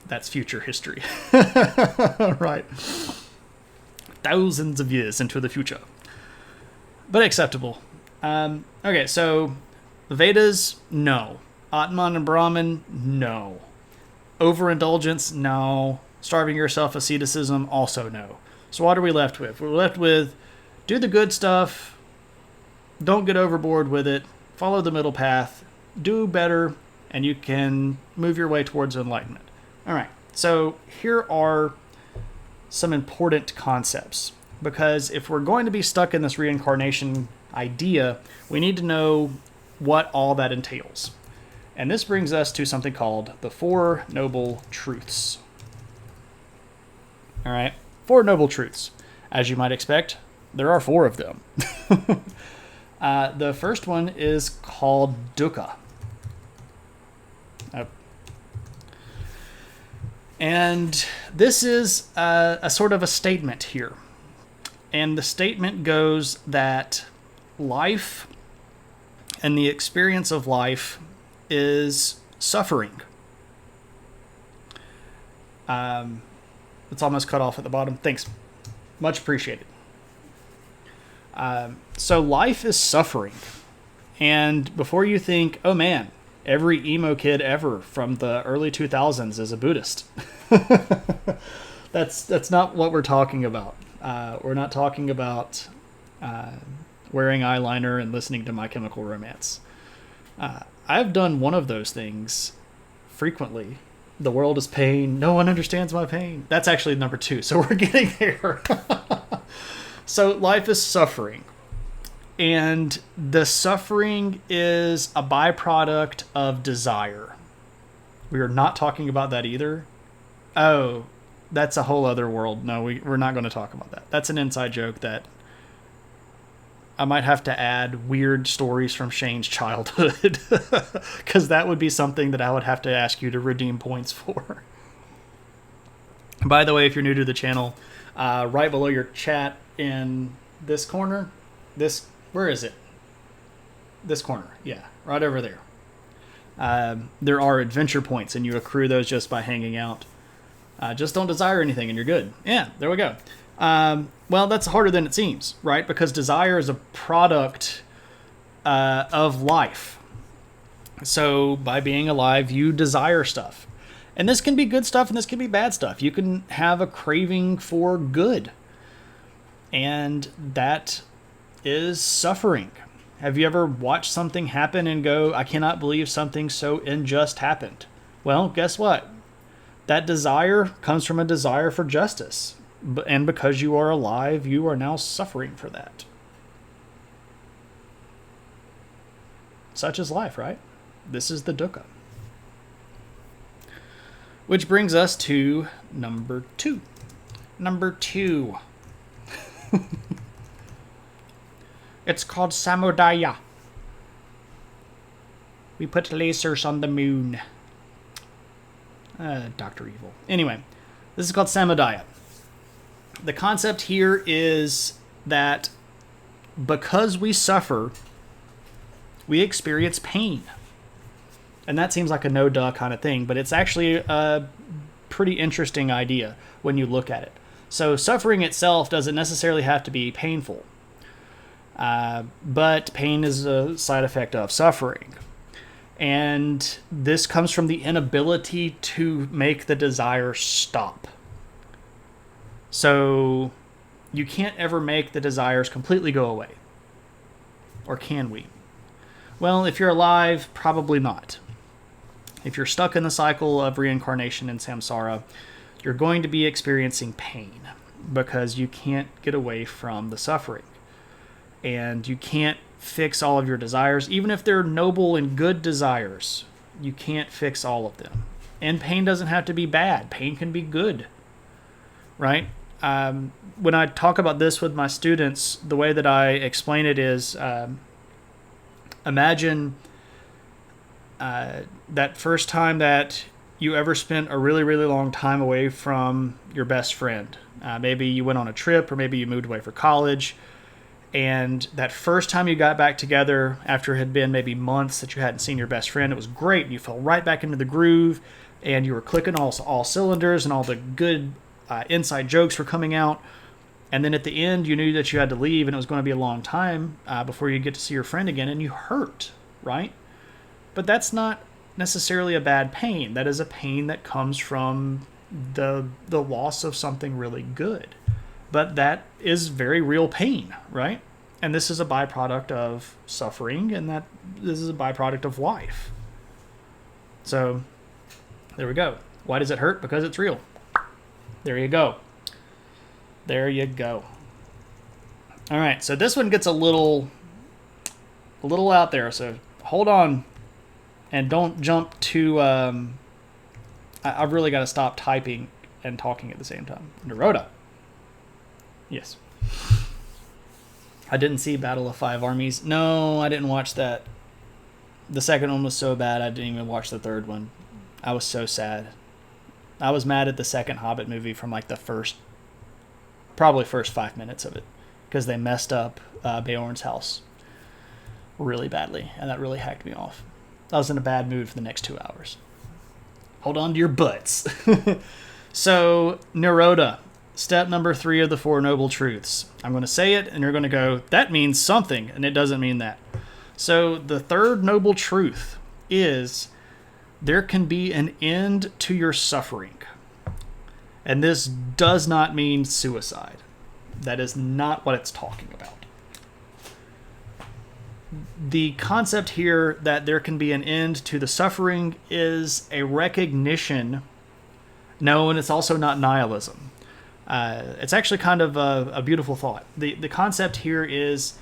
That's future history. Right. Thousands of years into the future. But acceptable. Okay, so Vedas, no. Atman and Brahman, no. Overindulgence, no. Starving yourself, asceticism, also no. So what are we left with? We're left with do the good stuff, don't get overboard with it, follow the middle path, do better, and you can move your way towards enlightenment. All right, so here are some important concepts, because if we're going to be stuck in this reincarnation idea, we need to know what all that entails. And this brings us to something called the Four Noble Truths. All right, Four Noble Truths. As you might expect, there are 4 of them. The first one is called dukkha. And this is a sort of a statement here. And the statement goes that life and the experience of life is suffering. It's almost cut off at the bottom. Thanks. Much appreciated. So life is suffering. And before you think, oh man, every emo kid ever from the early 2000s is a Buddhist. That's not what we're talking about. We're not talking about wearing eyeliner and listening to My Chemical Romance. I've done one of those things frequently. The world is pain. No one understands my pain. That's actually number 2. So we're getting there. So life is suffering. And the suffering is a byproduct of desire. We are not talking about that either. Oh, that's a whole other world. No, we're not going to talk about that. That's an inside joke that I might have to add weird stories from Shane's childhood, because that would be something that I would have to ask you to redeem points for. By the way, if you're new to the channel, right below your chat in this corner, where is it? This corner, yeah, right over there. There are adventure points, and you accrue those just by hanging out. Just don't desire anything, and you're good. Yeah, there we go. Well, that's harder than it seems, right? Because desire is a product of life. So by being alive, you desire stuff. And this can be good stuff and this can be bad stuff. You can have a craving for good. And that is suffering. Have you ever watched something happen and go, I cannot believe something so unjust happened? Well, guess what? That desire comes from a desire for justice. And because you are alive, you are now suffering for that. Such is life, right? This is the dukkha. Which brings us to number 2. Number 2. It's called samudaya. We put lasers on the moon. Dr. Evil. Anyway, this is called samudaya. The concept here is that because we suffer, we experience pain. And that seems like a no-duh kind of thing, but it's actually a pretty interesting idea when you look at it. So suffering itself doesn't necessarily have to be painful. But pain is a side effect of suffering. And this comes from the inability to make the desire stop. So you can't ever make the desires completely go away. Or can we? Well, if you're alive, probably not. If you're stuck in the cycle of reincarnation and samsara, you're going to be experiencing pain because you can't get away from the suffering. And you can't fix all of your desires. Even if they're noble and good desires, you can't fix all of them. And pain doesn't have to be bad. Pain can be good. Right? When I talk about this with my students, the way that I explain it is, imagine that first time that you ever spent a really, really long time away from your best friend. Maybe you went on a trip, or maybe you moved away for college. And that first time you got back together after it had been maybe months that you hadn't seen your best friend, it was great. You fell right back into the groove, and you were clicking all cylinders, and all the good inside jokes were coming out. And then at the end, you knew that you had to leave, and it was going to be a long time before you get to see your friend again, and you hurt, right? But that's not necessarily a bad pain. That is a pain that comes from the loss of something really good. But that is very real pain, right? And this is a byproduct of suffering, and that this is a byproduct of life. So there we go. Why does it hurt? Because it's real. There you go. There you go. All right, so this one gets a little out there, so hold on and don't jump to I've really got to stop typing and talking at the same time. Naroda. Yes. I didn't see Battle of Five Armies. No, I didn't watch that. The second one was so bad, I didn't even watch the third one. I was so sad. I was mad at the second Hobbit movie from like the first 5 minutes of it, because they messed up Beorn's house really badly, and that really hacked me off. I was in a bad mood for the next 2 hours. Hold on to your butts. So, Nirodha, step number 3 of the Four Noble Truths. I'm going to say it, and you're going to go, that means something, and it doesn't mean that. So, the third noble truth is there can be an end to your suffering. And this does not mean suicide. That is not what it's talking about. The concept here that there can be an end to the suffering is a recognition. No, and it's also not nihilism. It's actually kind of a beautiful thought. The concept here is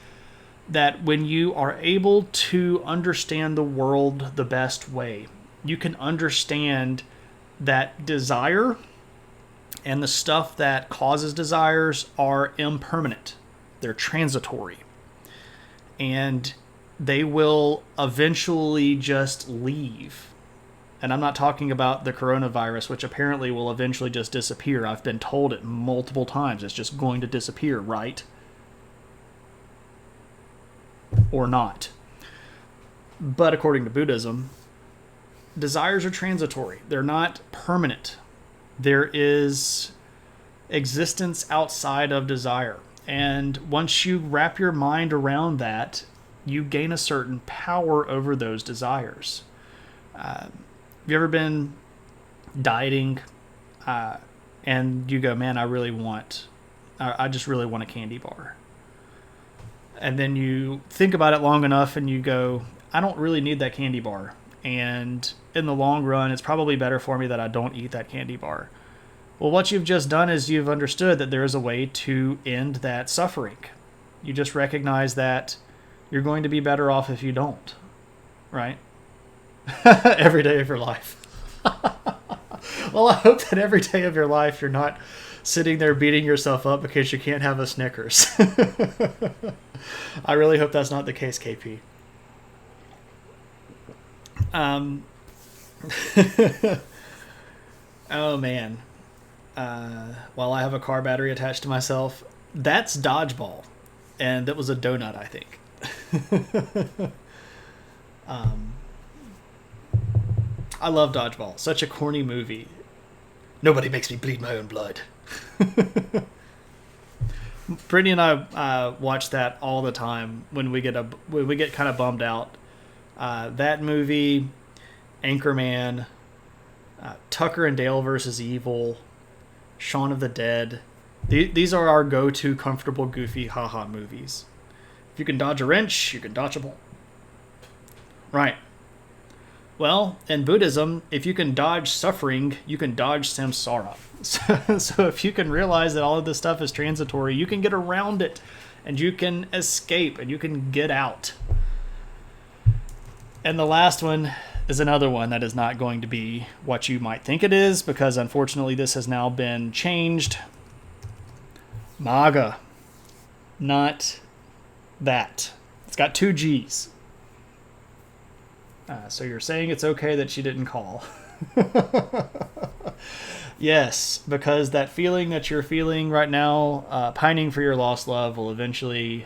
that when you are able to understand the world the best way, you can understand that desire and the stuff that causes desires are impermanent. They're transitory. And they will eventually just leave. And I'm not talking about the coronavirus, which apparently will eventually just disappear. I've been told it multiple times. It's just going to disappear, right? Or not. But according to Buddhism, desires are transitory. They're not permanent. There is existence outside of desire. And once you wrap your mind around that, you gain a certain power over those desires. Have you ever been dieting and you go, man, I just really want a candy bar. And then you think about it long enough and you go, I don't really need that candy bar. And in the long run, it's probably better for me that I don't eat that candy bar. Well, what you've just done is you've understood that there is a way to end that suffering. You just recognize that you're going to be better off if you don't, right? Every day of your life. Well, I hope that every day of your life you're not sitting there beating yourself up because you can't have a Snickers. I really hope that's not the case, KP. Oh, man. While I have a car battery attached to myself, that's Dodgeball. And that was a donut, I think. I love Dodgeball. Such a corny movie. Nobody makes me bleed my own blood. Brittany and I watch that all the time when we get kind of bummed out. That movie, Anchorman, Tucker and Dale versus Evil, Shaun of the Dead. These are our go-to comfortable, goofy, haha movies. If you can dodge a wrench, you can dodge a ball. Right. Well, in Buddhism, if you can dodge suffering, you can dodge samsara. So if you can realize that all of this stuff is transitory, you can get around it, and you can escape, and you can get out. And the last one is another one that is not going to be what you might think it is, because unfortunately this has now been changed. MAGA. Not that. It's got 2 G's. So you're saying it's okay that she didn't call. Yes, because that feeling that you're feeling right now, pining for your lost love, will eventually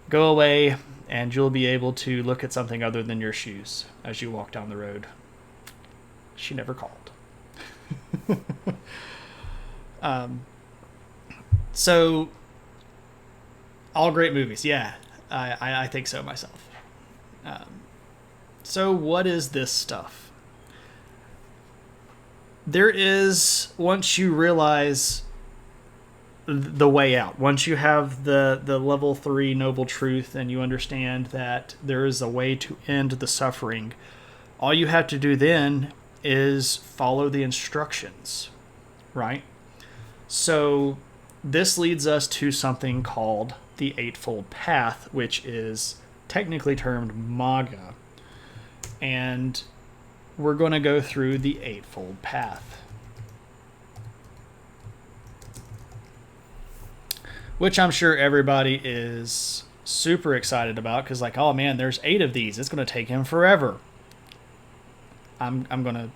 go away, and you'll be able to look at something other than your shoes as you walk down the road. She never called. So, all great movies. Yeah, I think so myself. So what is this stuff? There is, once you realize the way out, once you have the level 3 noble truth and you understand that there is a way to end the suffering, all you have to do then is follow the instructions, right? So this leads us to something called the Eightfold Path, which is technically termed MAGA. And we're going to go through the Eightfold Path. which I'm sure everybody is super excited about because, like, oh man, there's 8 of these. It's going to take him forever. I'm gonna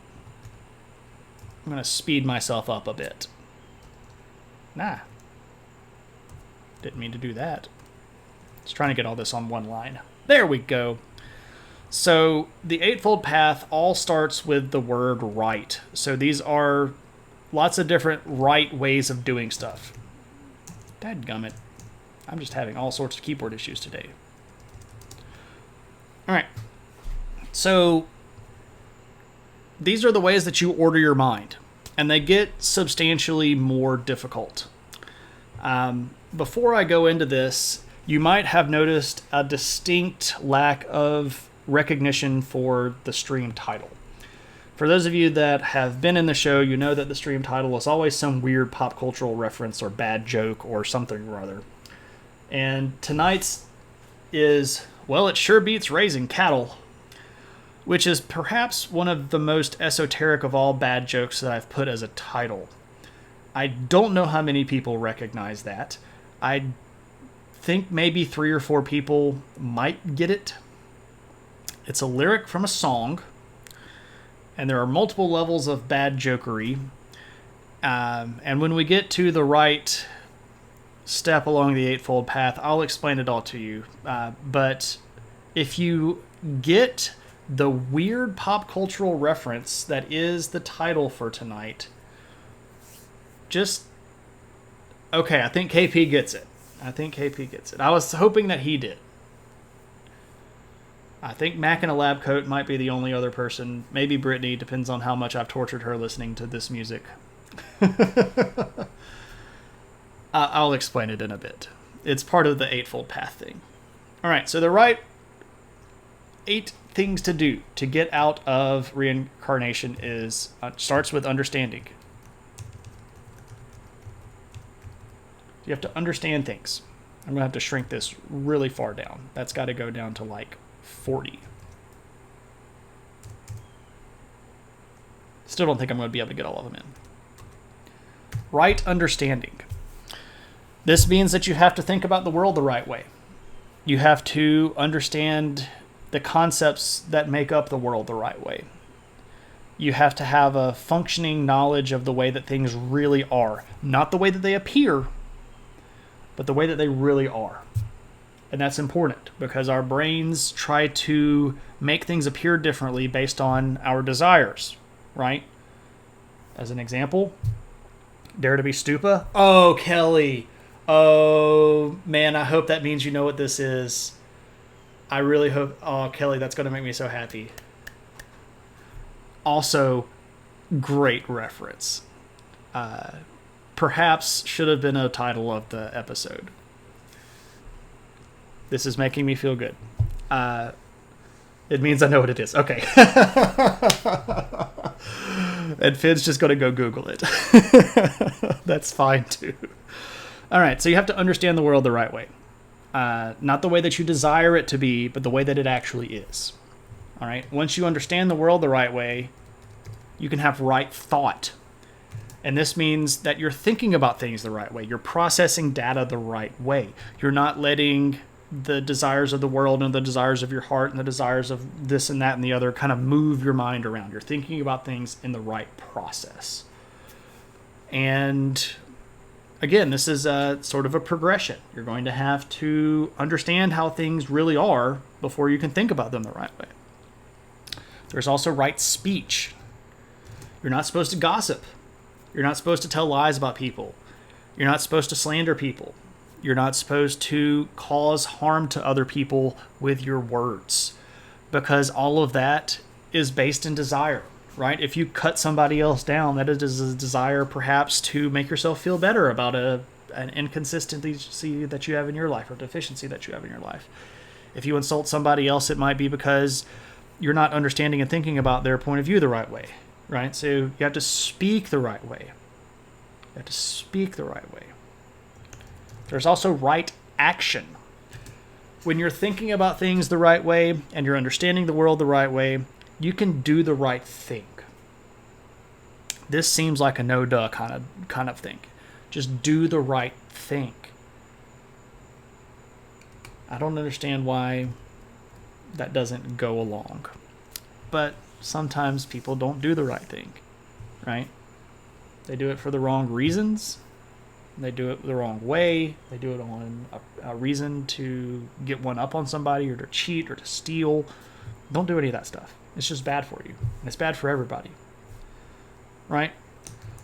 speed myself up a bit. Nah, didn't mean to do that. Just trying to get all this on one line. There we go. So the Eightfold Path all starts with the word right. So these are lots of different right ways of doing stuff. Dadgummit. I'm just having all sorts of keyboard issues today. All right. So these are the ways that you order your mind, and they get substantially more difficult. Before I go into this, you might have noticed a distinct lack of recognition for the stream title. For those of you that have been in the show, you know that the stream title is always some weird pop cultural reference or bad joke or something or other. And tonight's is, well, it sure beats raising cattle, which is perhaps one of the most esoteric of all bad jokes that I've put as a title. I don't know how many people recognize that. I think maybe 3 or 4 people might get it. It's a lyric from a song, and there are multiple levels of bad jokery. And when we get to the right step along the Eightfold Path, I'll explain it all to you. But if you get the weird pop cultural reference that is the title for tonight, just... Okay, I think KP gets it. I was hoping that he did. I think Mac in a lab coat might be the only other person. Maybe Brittany, depends on how much I've tortured her listening to this music. I'll explain it in a bit. It's part of the Eightfold Path thing. All right, so the right 8 things to do to get out of reincarnation is starts with understanding. You have to understand things. I'm going to have to shrink this really far down. That's got to go down to like 40. Still don't think I'm going to be able to get all of them in. Right understanding. This means that you have to think about the world the right way. You have to understand the concepts that make up the world the right way. You have to have a functioning knowledge of the way that things really are. Not the way that they appear, but the way that they really are. And that's important because our brains try to make things appear differently based on our desires, right? As an example, dare to be stupa. Oh, Kelly. Oh, man, I hope that means you know what this is. I really hope... Oh, Kelly, that's going to make me so happy. Also, great reference. Perhaps should have been a title of the episode. This is making me feel good. It means I know what it is. Okay. And Finn's just going to go Google it. That's fine, too. All right, so you have to understand the world the right way. Not the way that you desire it to be, but the way that it actually is. All right? Once you understand the world the right way, you can have right thought. And this means that you're thinking about things the right way. You're processing data the right way. You're not letting the desires of the world and the desires of your heart and the desires of this and that and the other kind of move your mind around. You're thinking about things in the right process. And again, this is a sort of a progression. You're going to have to understand how things really are before you can think about them the right way. There's also right speech. You're not supposed to gossip. You're not supposed to tell lies about people. You're not supposed to slander people. You're not supposed to cause harm to other people with your words, because all of that is based in desire, right? If you cut somebody else down, that is a desire perhaps to make yourself feel better about an inconsistency that you have in your life or deficiency that you have in your life. If you insult somebody else, it might be because you're not understanding and thinking about their point of view the right way, right? So you have to speak the right way. You have to speak the right way. There's also right action. When you're thinking about things the right way and you're understanding the world the right way, you can do the right thing. This seems like a no-duh kind of thing. Just do the right thing. I don't understand why that doesn't go along. But sometimes people don't do the right thing, right? They do it for the wrong reasons. They do it the wrong way. They do it on a reason to get one up on somebody or to cheat or to steal. Don't do any of that stuff. It's just bad for you. And it's bad for everybody. Right?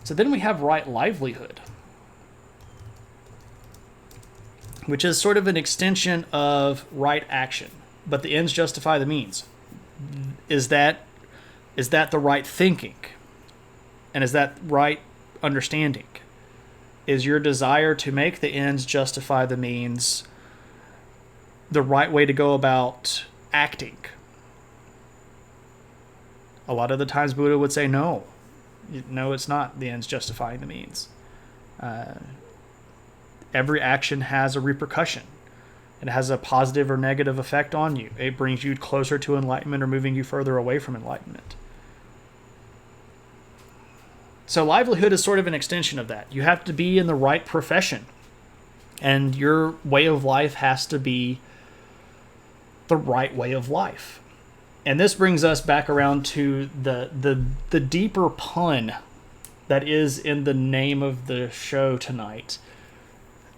So then we have right livelihood, which is sort of an extension of right action. But the ends justify the means. Is that the right thinking? And is that right understanding? Is your desire to make the ends justify the means the right way to go about acting? A lot of the times Buddha would say no. No, it's not the ends justifying the means. Every action has a repercussion. It has a positive or negative effect on you. It brings you closer to enlightenment or moving you further away from enlightenment. So livelihood is sort of an extension of that. You have to be in the right profession. And your way of life has to be the right way of life. And this brings us back around to the deeper pun that is in the name of the show tonight.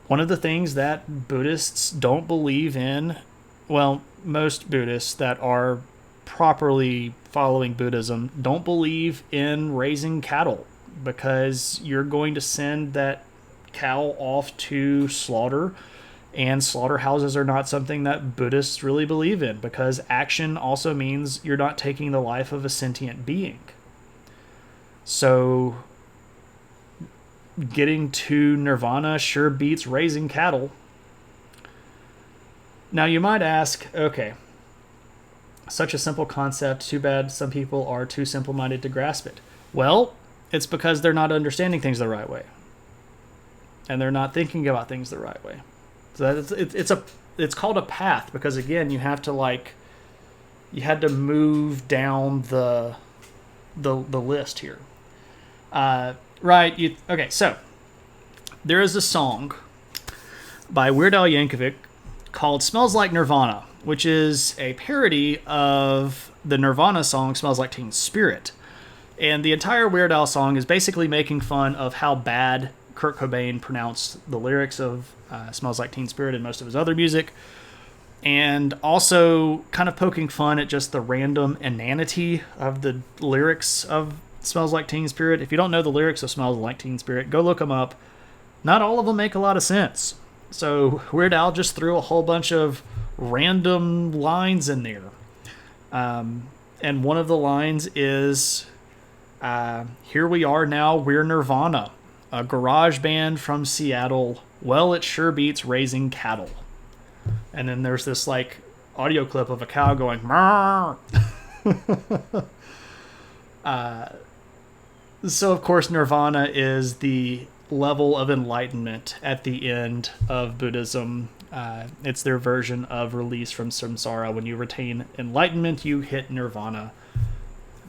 One of the things that Buddhists don't believe in, well, most Buddhists that are properly following Buddhism don't believe in raising cattle, because you're going to send that cow off to slaughter, and slaughterhouses are not something that Buddhists really believe in, because action also means you're not taking the life of a sentient being. So getting to nirvana sure beats raising cattle. Now you might ask, okay, such a simple concept, too bad some people are too simple-minded to grasp it. Well, it's because they're not understanding things the right way. And they're not thinking about things the right way. So it's called a path, because again, you had to move down the list here. Right. Okay. So there is a song by Weird Al Yankovic called "Smells Like Nirvana," which is a parody of the Nirvana song "Smells Like Teen Spirit." And the entire Weird Al song is basically making fun of how bad Kurt Cobain pronounced the lyrics of Smells Like Teen Spirit and most of his other music, and also kind of poking fun at just the random inanity of the lyrics of Smells Like Teen Spirit. If you don't know the lyrics of Smells Like Teen Spirit, go look them up. Not all of them make a lot of sense. So Weird Al just threw a whole bunch of random lines in there. And one of the lines is, "Here we are now, we're Nirvana. A garage band from Seattle. Well, it sure beats raising cattle." And then there's this like audio clip of a cow going, "Meow." So of course Nirvana is the level of enlightenment at the end of Buddhism. It's their version of release from samsara. When you retain enlightenment, you hit nirvana.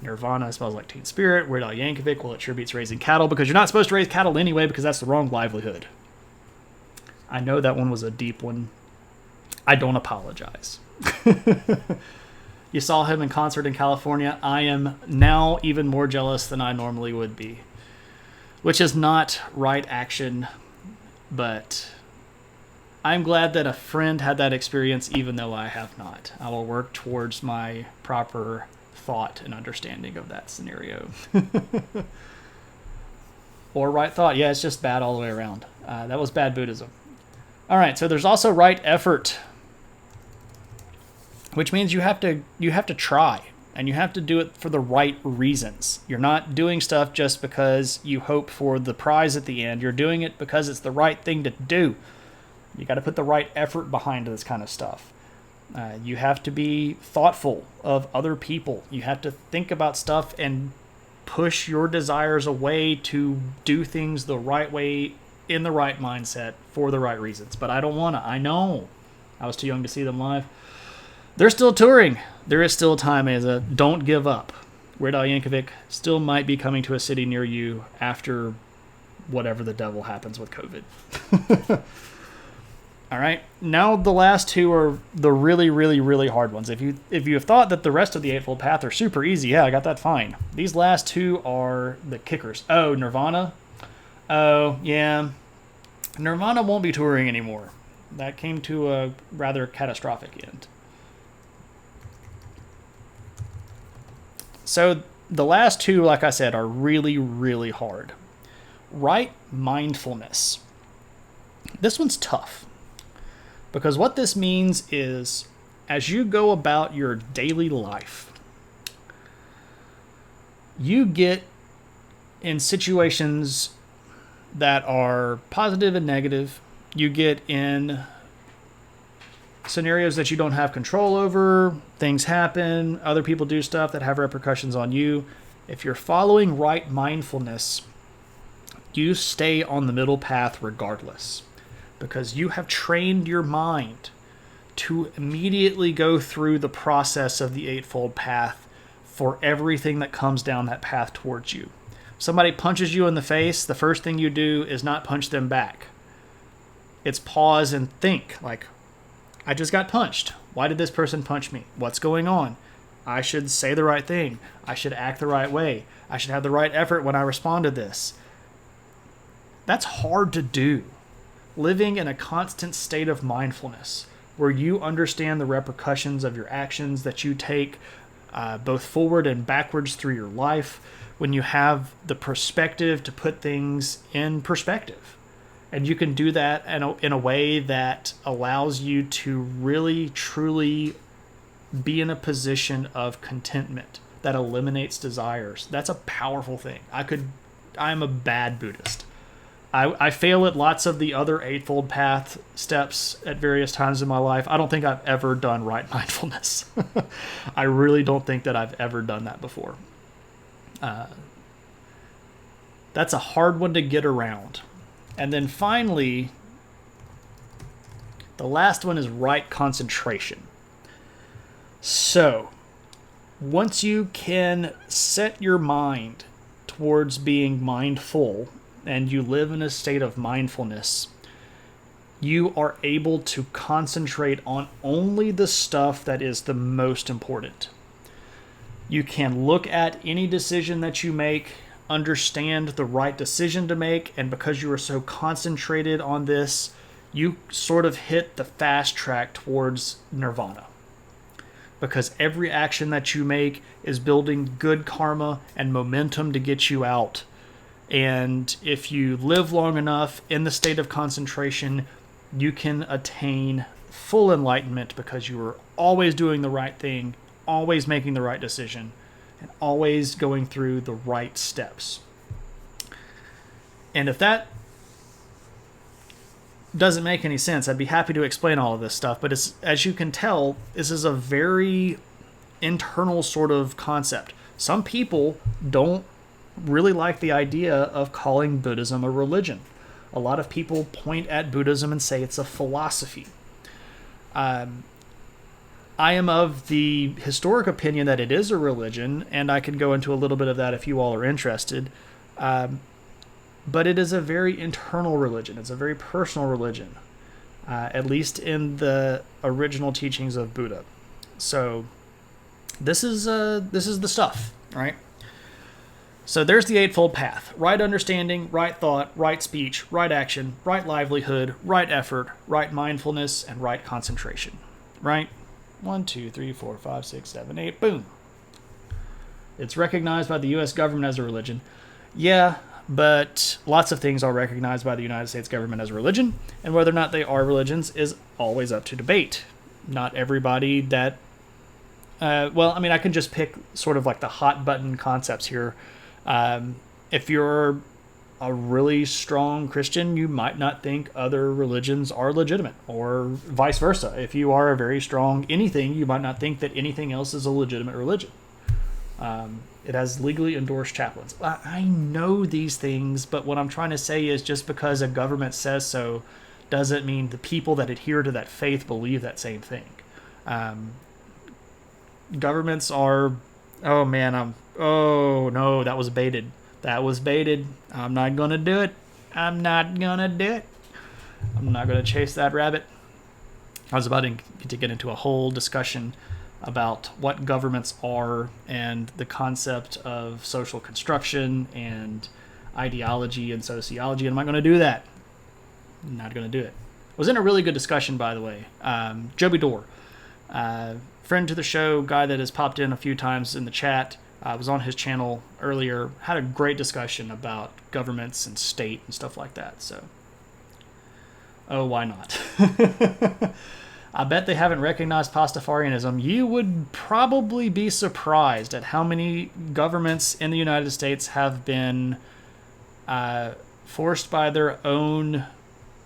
Nirvana Smells Like Teen Spirit. Weird Al Yankovic, well, it sure beats raising cattle, because you're not supposed to raise cattle anyway, because that's the wrong livelihood. I know that one was a deep one. I don't apologize. You saw him in concert in California. I am now even more jealous than I normally would be, which is not right action, but I'm glad that a friend had that experience, even though I have not. I will work towards my proper thought and understanding of that scenario. Or right thought. Yeah, it's just bad all the way around. That was bad Buddhism. All right, so there's also right effort, which means you have to try, and you have to do it for the right reasons. You're not doing stuff just because you hope for the prize at the end. You're doing it because it's the right thing to do. You got to put the right effort behind this kind of stuff. You have to be thoughtful of other people. You have to think about stuff and push your desires away to do things the right way, in the right mindset, for the right reasons. But I don't want to. I know. I was too young to see them live. They're still touring. There is still time. Don't give up. Weird Al Yankovic still might be coming to a city near you after whatever the devil happens with COVID. All right. Now the last two are the really, really, really hard ones. If you have thought that the rest of the Eightfold Path are super easy, yeah, I got that fine. These last two are the kickers. Oh, Nirvana. Oh, yeah. Nirvana won't be touring anymore. That came to a rather catastrophic end. So the last two, like I said, are really, really hard. Right mindfulness. This one's tough. Because what this means is, as you go about your daily life, you get in situations that are positive and negative. You get in scenarios that you don't have control over. Things happen. Other people do stuff that have repercussions on you. If you're following right mindfulness, you stay on the middle path regardless. Because you have trained your mind to immediately go through the process of the Eightfold Path for everything that comes down that path towards you. If somebody punches you in the face, the first thing you do is not punch them back. It's pause and think, like, I just got punched. Why did this person punch me? What's going on? I should say the right thing. I should act the right way. I should have the right effort when I respond to this. That's hard to do. Living in a constant state of mindfulness where you understand the repercussions of your actions that you take both forward and backwards through your life, when you have the perspective to put things in perspective. And you can do that in a way that allows you to really, truly be in a position of contentment that eliminates desires. That's a powerful thing. I'm a bad Buddhist. I fail at lots of the other Eightfold Path steps at various times in my life. I don't think I've ever done right mindfulness. I really don't think that I've ever done that before. That's a hard one to get around. And then finally, the last one is right concentration. So, once you can set your mind towards being mindful, and you live in a state of mindfulness, you are able to concentrate on only the stuff that is the most important. You can look at any decision that you make, understand the right decision to make, and because you are so concentrated on this, you sort of hit the fast track towards nirvana. Because every action that you make is building good karma and momentum to get you out. And if you live long enough in the state of concentration, you can attain full enlightenment because you are always doing the right thing, always making the right decision, and always going through the right steps. And if that doesn't make any sense, I'd be happy to explain all of this stuff. But as you can tell, this is a very internal sort of concept. Some people don't really like the idea of calling Buddhism a religion. A lot of people point at Buddhism and say it's a philosophy. I am of the historic opinion that it is a religion, and I can go into a little bit of that if you all are interested. But it is a very internal religion. It's a very personal religion, at least in the original teachings of Buddha. So this is the stuff, right? So there's the Eightfold Path. Right understanding, right thought, right speech, right action, right livelihood, right effort, right mindfulness, and right concentration. Right? 1, 2, 3, 4, 5, 6, 7, 8. Boom. It's recognized by the U.S. government as a religion. Yeah, but lots of things are recognized by the United States government as a religion, and whether or not they are religions is always up to debate. Not everybody that... I can just pick sort of like the hot button concepts here. If you're a really strong Christian, you might not think other religions are legitimate, or vice versa. If you are a very strong anything, you might not think that anything else is a legitimate religion. It has legally endorsed chaplains. I know these things, but what I'm trying to say is just because a government says so doesn't mean the people that adhere to that faith believe that same thing. Governments are... Oh no, that was baited. That was baited. I'm not going to do it. I'm not going to chase that rabbit. I was about to get into a whole discussion about what governments are and the concept of social construction and ideology and sociology, and I'm not going to do that. I'm not going to do it. I was in a really good discussion, by the way. Joby Dorr, friend to the show, guy that has popped in a few times in the chat, was on his channel earlier, had a great discussion about governments and state and stuff like that. So, oh, why not? I bet they haven't recognized Pastafarianism. You would probably be surprised at how many governments in the United States have been forced by their own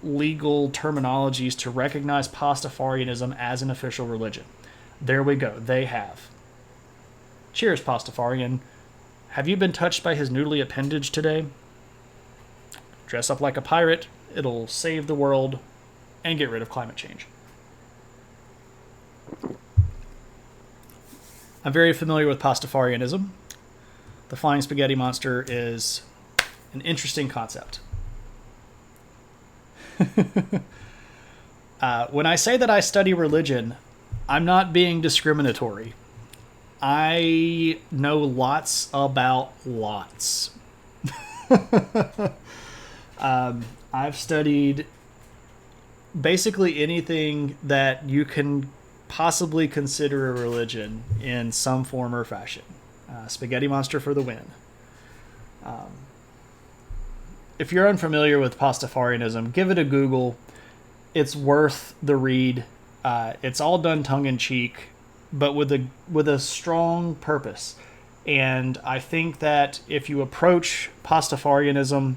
legal terminologies to recognize Pastafarianism as an official religion. There we go. They have. Cheers, Pastafarian. Have you been touched by his noodly appendage today? Dress up like a pirate. It'll save the world and get rid of climate change. I'm very familiar with Pastafarianism. The flying spaghetti monster is an interesting concept. When I say that I study religion, I'm not being discriminatory. I know lots about lots. I've studied basically anything that you can possibly consider a religion in some form or fashion. Spaghetti monster for the win. If you're unfamiliar with Pastafarianism, give it a Google. It's worth the read. It's all done tongue-in-cheek, but with a strong purpose. And I think that if you approach Pastafarianism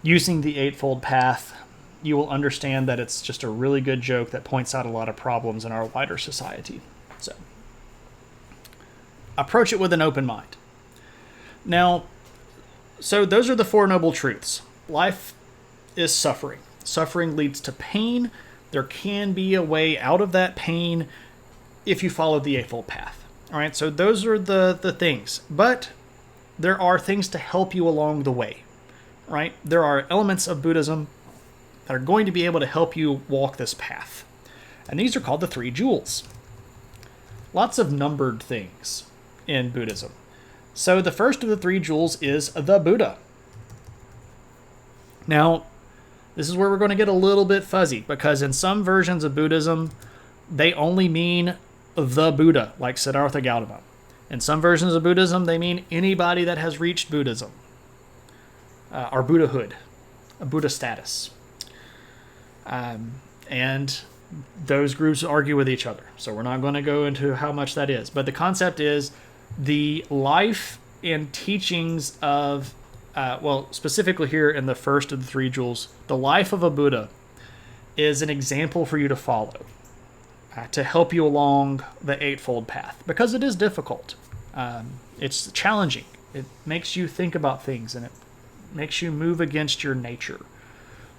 using the Eightfold Path, you will understand that it's just a really good joke that points out a lot of problems in our wider society. So, approach it with an open mind. Now, so those are the Four Noble Truths. Life is suffering. Suffering leads to pain. There can be a way out of that pain if you follow the Eightfold Path. All right, so those are the things. But there are things to help you along the way, right? There are elements of Buddhism that are going to be able to help you walk this path. And these are called the Three Jewels. Lots of numbered things in Buddhism. So the first of the Three Jewels is the Buddha. Now, this is where we're going to get a little bit fuzzy, because in some versions of Buddhism, they only mean the Buddha, like Siddhartha Gautama. In some versions of Buddhism, they mean anybody that has reached Buddhism, or Buddhahood, a Buddha status. And those groups argue with each other, so we're not going to go into how much that is. But the concept is the life and teachings of, specifically here in the first of the Three Jewels, the life of a Buddha is an example for you to follow, to help you along the Eightfold Path, because it is difficult. It's challenging. It makes you think about things, and it makes you move against your nature.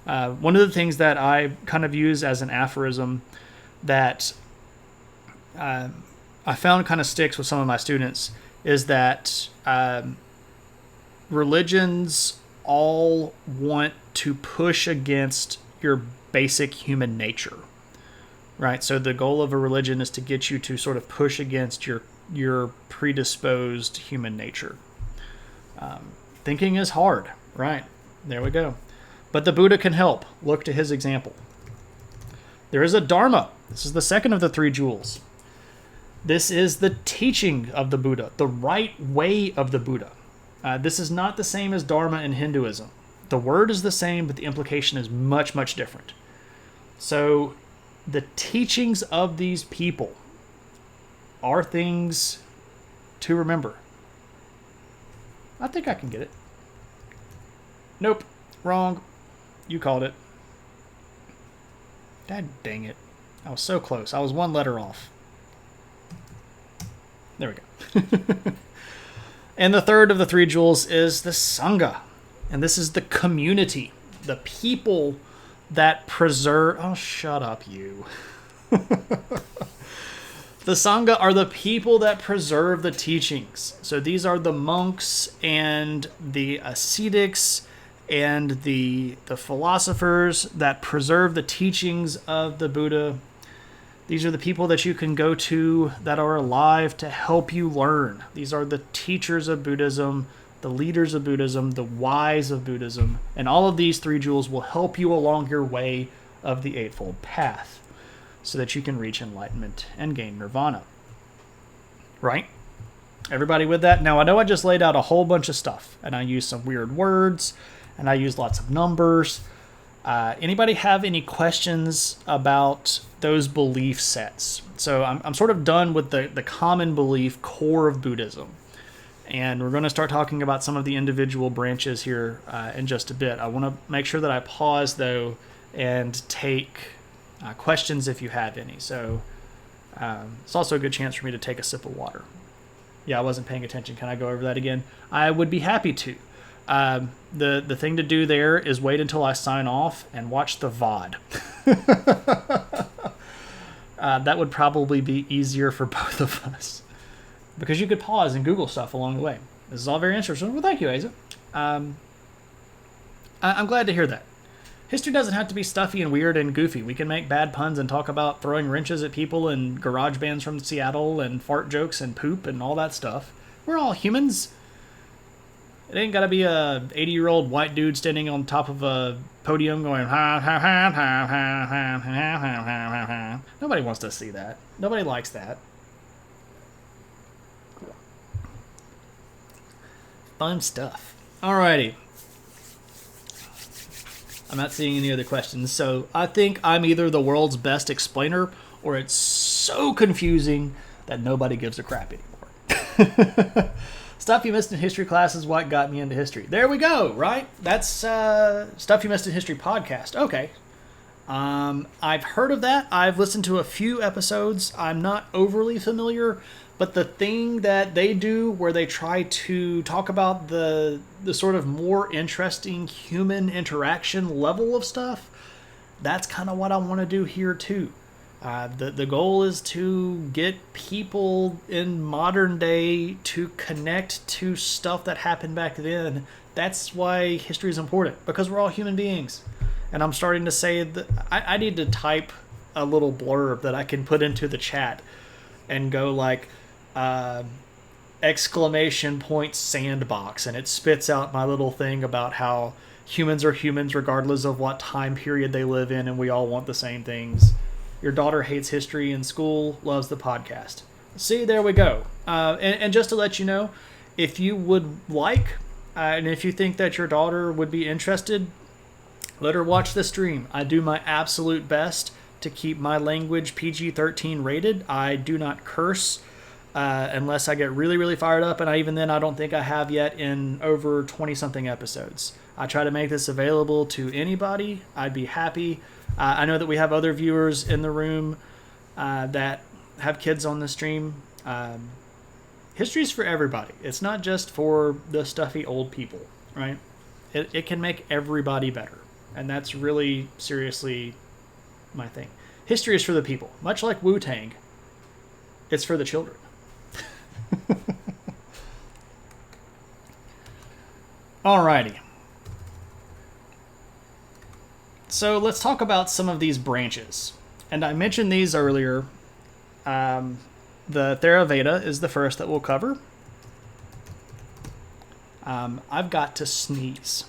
One of the things that I kind of use as an aphorism that I found kind of sticks with some of my students is that religions all want to push against your basic human nature, right? So the goal of a religion is to get you to sort of push against your predisposed human nature. Thinking is hard, right? There we go. But the Buddha can help. Look to his example. There is a Dharma. This is the second of the Three Jewels. This is the teaching of the Buddha, the right way of the Buddha. This is not the same as Dharma in Hinduism. The word is the same, but the implication is much, much different. So the teachings of these people are things to remember. I think I can get it. Nope. Wrong. You called it. God dang it. I was so close. I was one letter off. There we go. And the third of the Three Jewels is the Sangha. And this is the community. The people that preserve... Oh, shut up, you. The Sangha are the people that preserve the teachings. So these are the monks and the ascetics and the philosophers that preserve the teachings of the Buddha. These are the people that you can go to that are alive to help you learn. These are the teachers of Buddhism, the leaders of Buddhism, the wise of Buddhism. And all of these 3 jewels will help you along your way of the Eightfold Path so that you can reach enlightenment and gain nirvana. Right? Everybody with that? Now, I know I just laid out a whole bunch of stuff, and I used some weird words, and I used lots of numbers. Anybody have any questions about those belief sets? So I'm sort of done with the common belief core of Buddhism. And we're going to start talking about some of the individual branches here in just a bit. I want to make sure that I pause, though, and take questions if you have any. So it's also a good chance for me to take a sip of water. Yeah, I wasn't paying attention. Can I go over that again? I would be happy to. The thing to do there is wait until I sign off and watch the VOD. That would probably be easier for both of us. Because you could pause and Google stuff along the way. This is all very interesting. Well, thank you, Asa. I'm glad to hear that. History doesn't have to be stuffy and weird and goofy. We can make bad puns and talk about throwing wrenches at people and garage bands from Seattle and fart jokes and poop and all that stuff. We're all humans. It ain't gotta be a 80-year-old white dude standing on top of a podium going ha ha ha ha ha ha ha ha ha. Nobody wants to see that. Nobody likes that. Fun stuff. Alrighty. I'm not seeing any other questions, so I think I'm either the world's best explainer or it's so confusing that nobody gives a crap anymore. Stuff you missed in history class is what got me into history. There we go, right? That's Stuff You Missed in History podcast. Okay. I've heard of that. I've listened to a few episodes. I'm not overly familiar, but the thing that they do where they try to talk about the sort of more interesting human interaction level of stuff, that's kind of what I want to do here too. The goal is to get people in modern day to connect to stuff that happened back then. That's why history is important, because we're all human beings. And I'm starting to say that I need to type a little blurb that I can put into the chat and go like, exclamation point sandbox, and it spits out my little thing about how humans are humans regardless of what time period they live in, and we all want the same things. Your daughter hates history in school, loves the podcast. See, there we go. And just to let you know, if you would like, and if you think that your daughter would be interested, let her watch the stream. I do my absolute best to keep my language PG-13 rated. I do not curse unless I get really, really fired up, and even then I don't think I have yet in over 20-something episodes. I try to make this available to anybody. I'd be happy. I know that we have other viewers in the room that have kids on the stream. History's for everybody. It's not just for the stuffy old people, right? It can make everybody better. And that's really, seriously, my thing. History is for the people. Much like Wu-Tang, it's for the children. Alrighty. So let's talk about some of these branches. And I mentioned these earlier. The Theravada is the first that we'll cover. I've got to sneeze.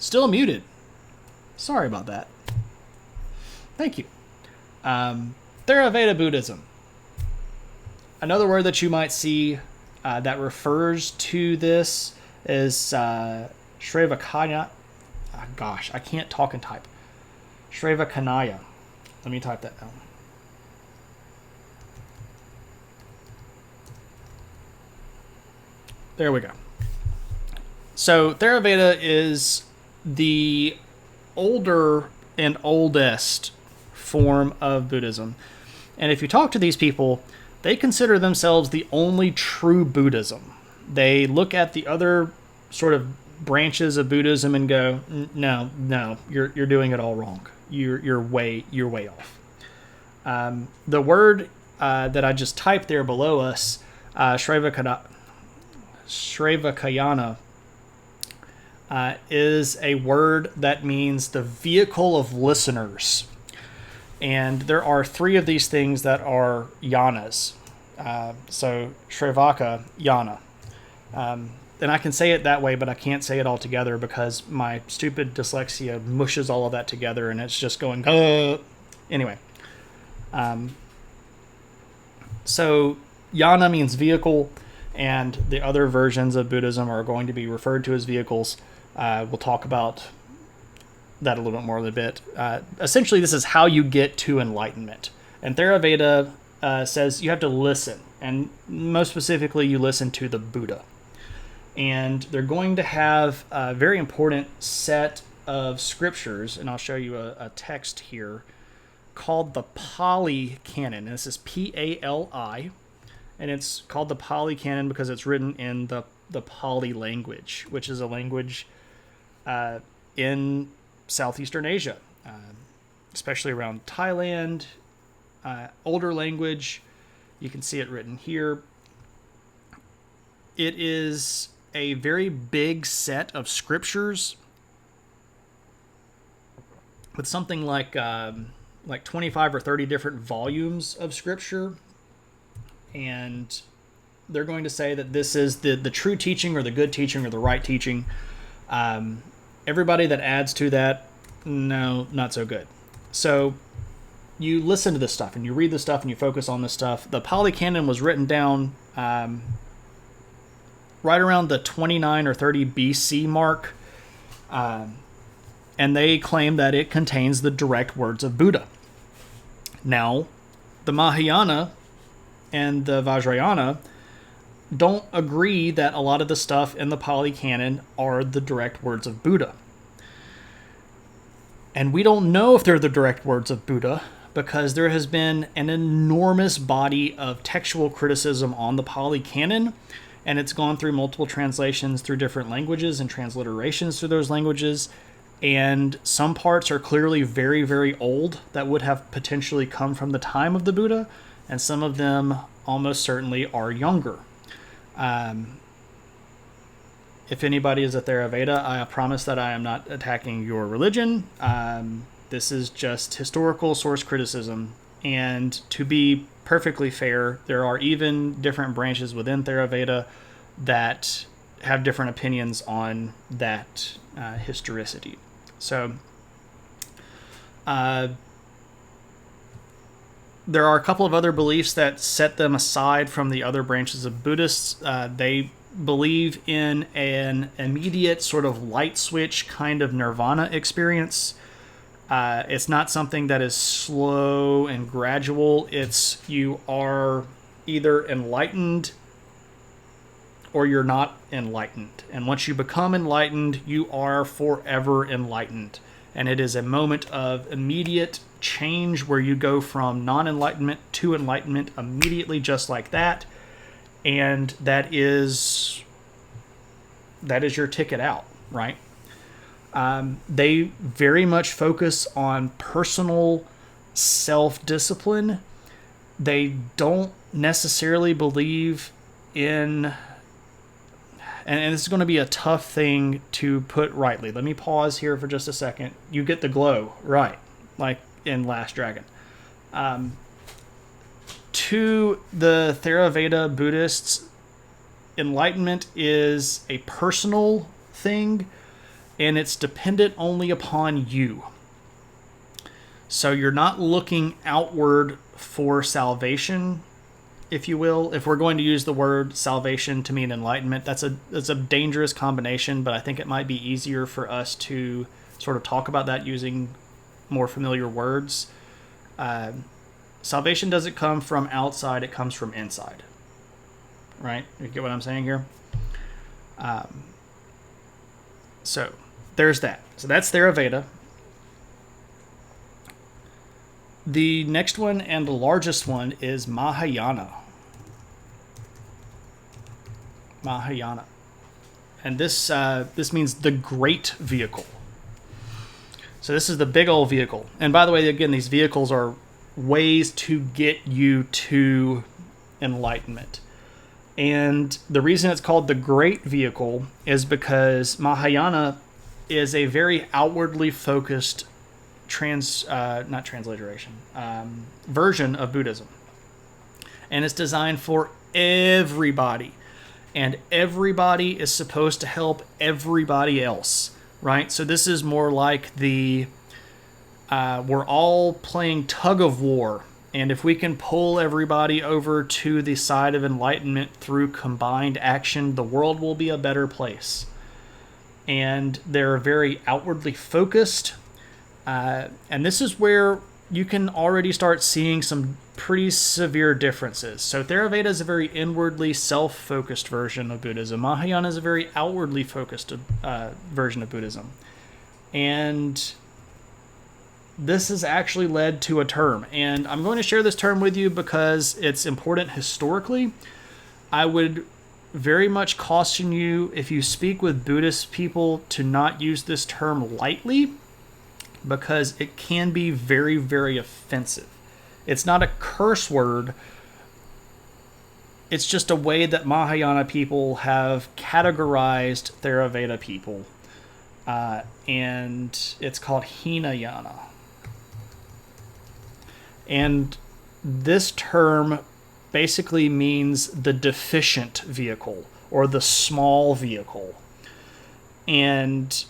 Still muted. Sorry about that. Thank you. Theravada Buddhism. Another word that you might see that refers to this is Shrevakanya. Oh, gosh, I can't talk and type. Shrevakanya. Let me type that down. There we go. So Theravada is the older and oldest form of Buddhism. And if you talk to these people, they consider themselves the only true Buddhism. They look at the other sort of branches of Buddhism and go, no, you're doing it all wrong. You're way off. The word that I just typed there below us, Sravakayana, is a word that means the vehicle of listeners. And there are 3 of these things that are yanas. So Sravaka, yana. And I can say it that way, but I can't say it all together because my stupid dyslexia mushes all of that together and it's just going, anyway. So yana means vehicle, and the other versions of Buddhism are going to be referred to as vehicles. We'll talk about that a little bit more in a bit. Essentially, this is how you get to enlightenment. And Theravada says you have to listen, and most specifically, you listen to the Buddha. And they're going to have a very important set of scriptures, and I'll show you a text here, called the Pali Canon. And this is Pali, and it's called the Pali Canon because it's written in the Pali language, which is a language in Southeastern Asia, especially around Thailand. Older language. You can see it written here. It is a very big set of scriptures with something like 25 or 30 different volumes of scripture. And they're going to say that this is the true teaching or the good teaching or the right teaching. Everybody that adds to that, no, not so good. So you listen to this stuff and you read this stuff and you focus on this stuff. The Pali Canon was written down right around the 29 or 30 BC mark. And they claim that it contains the direct words of Buddha. Now, the Mahayana and the Vajrayana don't agree that a lot of the stuff in the Pali Canon are the direct words of Buddha. And we don't know if they're the direct words of Buddha because there has been an enormous body of textual criticism on the Pali Canon, and it's gone through multiple translations through different languages and transliterations through those languages. And some parts are clearly very, very old that would have potentially come from the time of the Buddha, and some of them almost certainly are younger. If anybody is a Theravada, I promise that I am not attacking your religion. This is just historical source criticism. And to be perfectly fair, there are even different branches within Theravada that have different opinions on that historicity. So there are a couple of other beliefs that set them aside from the other branches of Buddhists. They believe in an immediate sort of light switch kind of nirvana experience. It's not something that is slow and gradual. It's you are either enlightened or you're not enlightened. And once you become enlightened, you are forever enlightened. And it is a moment of immediate change where you go from non-enlightenment to enlightenment immediately, just like that. And that is your ticket out, right? They very much focus on personal self-discipline. They don't necessarily believe in, and this is going to be a tough thing to put rightly. Let me pause here for just a second. You get the glow, right, like in Last Dragon. To the Theravada Buddhists, enlightenment is a personal thing, and it's dependent only upon you. So you're not looking outward for salvation, if you will. If we're going to use the word salvation to mean enlightenment, that's a dangerous combination, but I think it might be easier for us to sort of talk about that using more familiar words. Salvation doesn't come from outside, it comes from inside. Right? You get what I'm saying here? So, there's that. So that's Theravada. The next one and the largest one is Mahayana. Mahayana. And this means the great vehicle. So this is the big old vehicle. And by the way, again, these vehicles are ways to get you to enlightenment. And the reason it's called the great vehicle is because Mahayana is a very outwardly focused version of Buddhism. And it's designed for everybody. And everybody is supposed to help everybody else, right? So this is more like we're all playing tug of war. And if we can pull everybody over to the side of enlightenment through combined action, the world will be a better place. And they're very outwardly focused. And this is where you can already start seeing some pretty severe differences. So Theravada is a very inwardly self-focused version of Buddhism. Mahayana is a very outwardly focused version of Buddhism. And this has actually led to a term. And I'm going to share this term with you because it's important historically. I would very much caution you, if you speak with Buddhist people, to not use this term lightly, because it can be very, very offensive. It's not a curse word. It's just a way that Mahayana people have categorized Theravada people. And it's called Hinayana. And this term basically means the deficient vehicle or the small vehicle. And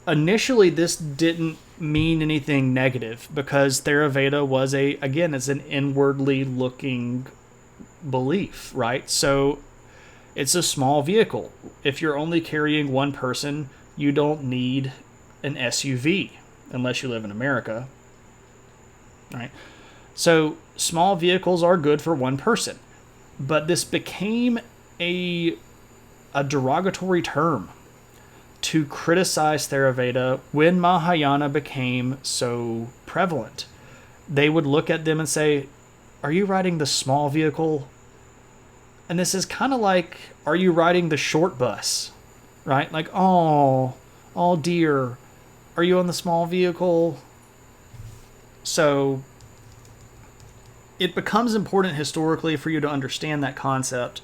initially this didn't mean anything negative because Theravada was it's an inwardly looking belief, right? So it's a small vehicle. If you're only carrying one person, you don't need an SUV unless you live in America. Right? So small vehicles are good for one person. But this became a derogatory term to criticize Theravada when Mahayana became so prevalent. They would look at them and say, "Are you riding the small vehicle?" And this is kind of like, "Are you riding the short bus?" Right? Like, oh dear, are you on the small vehicle? So it becomes important historically for you to understand that concept,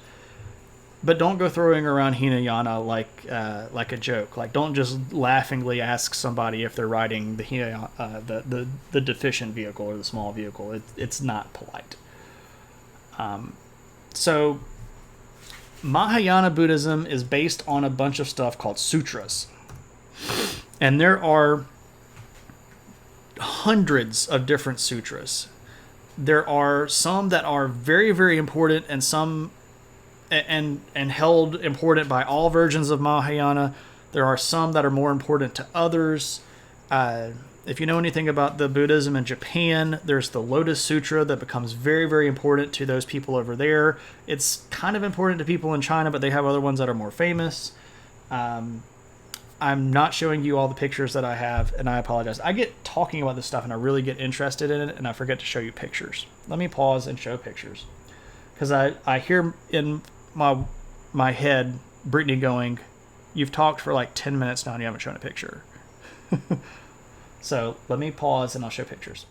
but don't go throwing around Hinayana like a joke. Like, don't just laughingly ask somebody if they're riding the Hinayana, the deficient vehicle or the small vehicle. It's not polite. So Mahayana Buddhism is based on a bunch of stuff called sutras, and there are hundreds of different sutras. There are some that are very, very important, and some and held important by all versions of Mahayana. There are some that are more important to others. If you know anything about the Buddhism in Japan, there's the Lotus Sutra that becomes very, very important to those people over there. It's kind of important to people in China, but they have other ones that are more famous. I'm not showing you all the pictures that I have, and I apologize. I get talking about this stuff, and I really get interested in it, and I forget to show you pictures. Let me pause and show pictures. Because I hear in my head Brittany going, "You've talked for like 10 minutes now, and you haven't shown a picture." So let me pause, and I'll show pictures.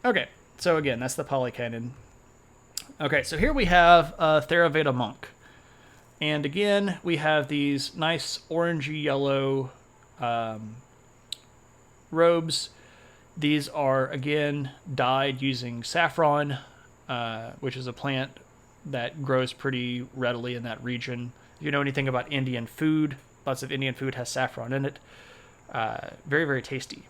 Okay, so again, that's the Polycanon. Okay, so here we have a Theravada monk. And again, we have these nice orangey yellow robes. These are, again, dyed using saffron, which is a plant that grows pretty readily in that region. If you know anything about Indian food, lots of Indian food has saffron in it. Very, very tasty.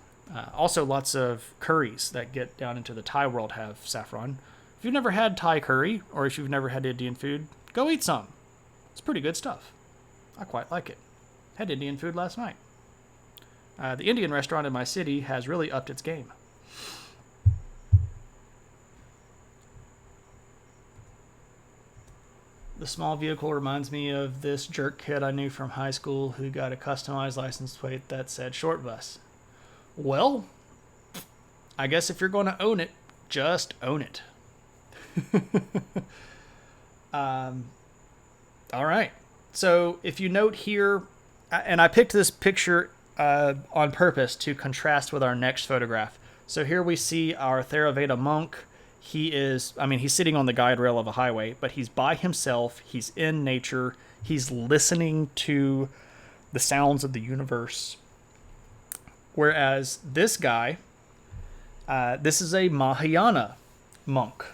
Also, lots of curries that get down into the Thai world have saffron. If you've never had Thai curry, or if you've never had Indian food, go eat some. It's pretty good stuff. I quite like it. Had Indian food last night. The Indian restaurant in my city has really upped its game. The small vehicle reminds me of this jerk kid I knew from high school who got a customized license plate that said short bus. Well, I guess if you're going to own it, just own it. All right. So if you note here, and I picked this picture on purpose to contrast with our next photograph. So here we see our Theravada monk. He's sitting on the guide rail of a highway, but he's by himself. He's in nature. He's listening to the sounds of the universe. Whereas this guy, this is a Mahayana monk.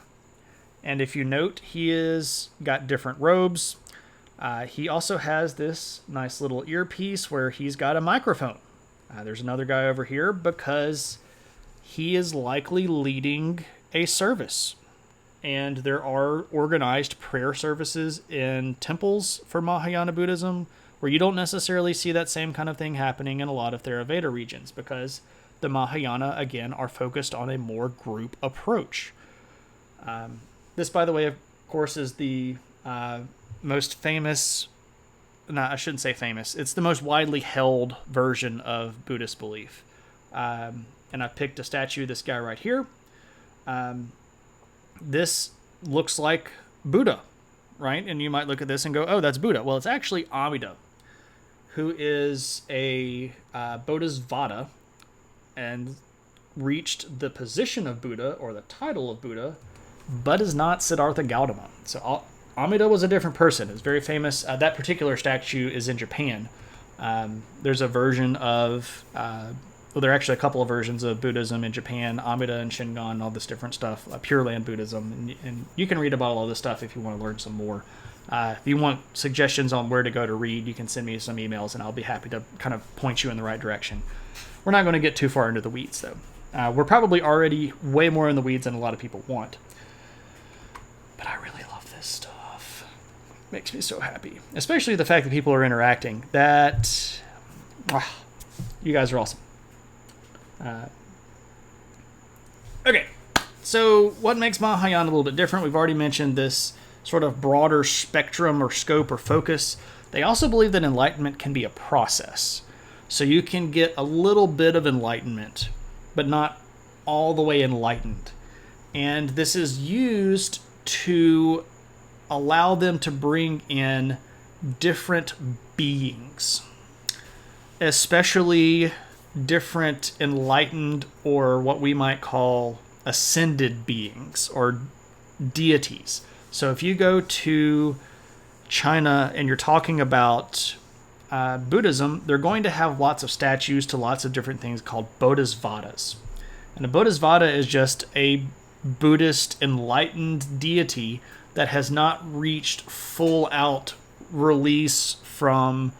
And if you note, he is got different robes. He also has this nice little earpiece where he's got a microphone. There's another guy over here because he is likely leading a service. And there are organized prayer services in temples for Mahayana Buddhism where you don't necessarily see that same kind of thing happening in a lot of Theravada regions because the Mahayana, again, are focused on a more group approach. This, by the way, of course, is the most famous, I shouldn't say famous, it's the most widely held version of Buddhist belief. And I picked a statue of this guy right here. This looks like Buddha, right? And you might look at this and go, oh, that's Buddha. Well, it's actually Amida, who is a Bodhisattva and reached the position of Buddha or the title of Buddha, but is not Siddhartha Gautama. So Amida was a different person. It's very famous. That particular statue is in Japan. There's a version of, there are actually a couple of versions of Buddhism in Japan, Amida and Shingon, all this different stuff, Pure Land Buddhism. And you can read about all this stuff if you want to learn some more. If you want suggestions on where to go to read, you can send me some emails and I'll be happy to kind of point you in the right direction. We're not going to get too far into the weeds, though. We're probably already way more in the weeds than a lot of people want. But I really love this stuff. Makes me so happy. Especially the fact that people are interacting. You guys are awesome. Okay, so what makes Mahayana a little bit different? We've already mentioned this sort of broader spectrum or scope or focus. They also believe that enlightenment can be a process. So you can get a little bit of enlightenment, but not all the way enlightened. And this is used to allow them to bring in different beings, especially different enlightened or what we might call ascended beings or deities. So if you go to China and you're talking about Buddhism, they're going to have lots of statues to lots of different things called Bodhisattvas. And a Bodhisattva is just a Buddhist enlightened deity that has not reached full out release from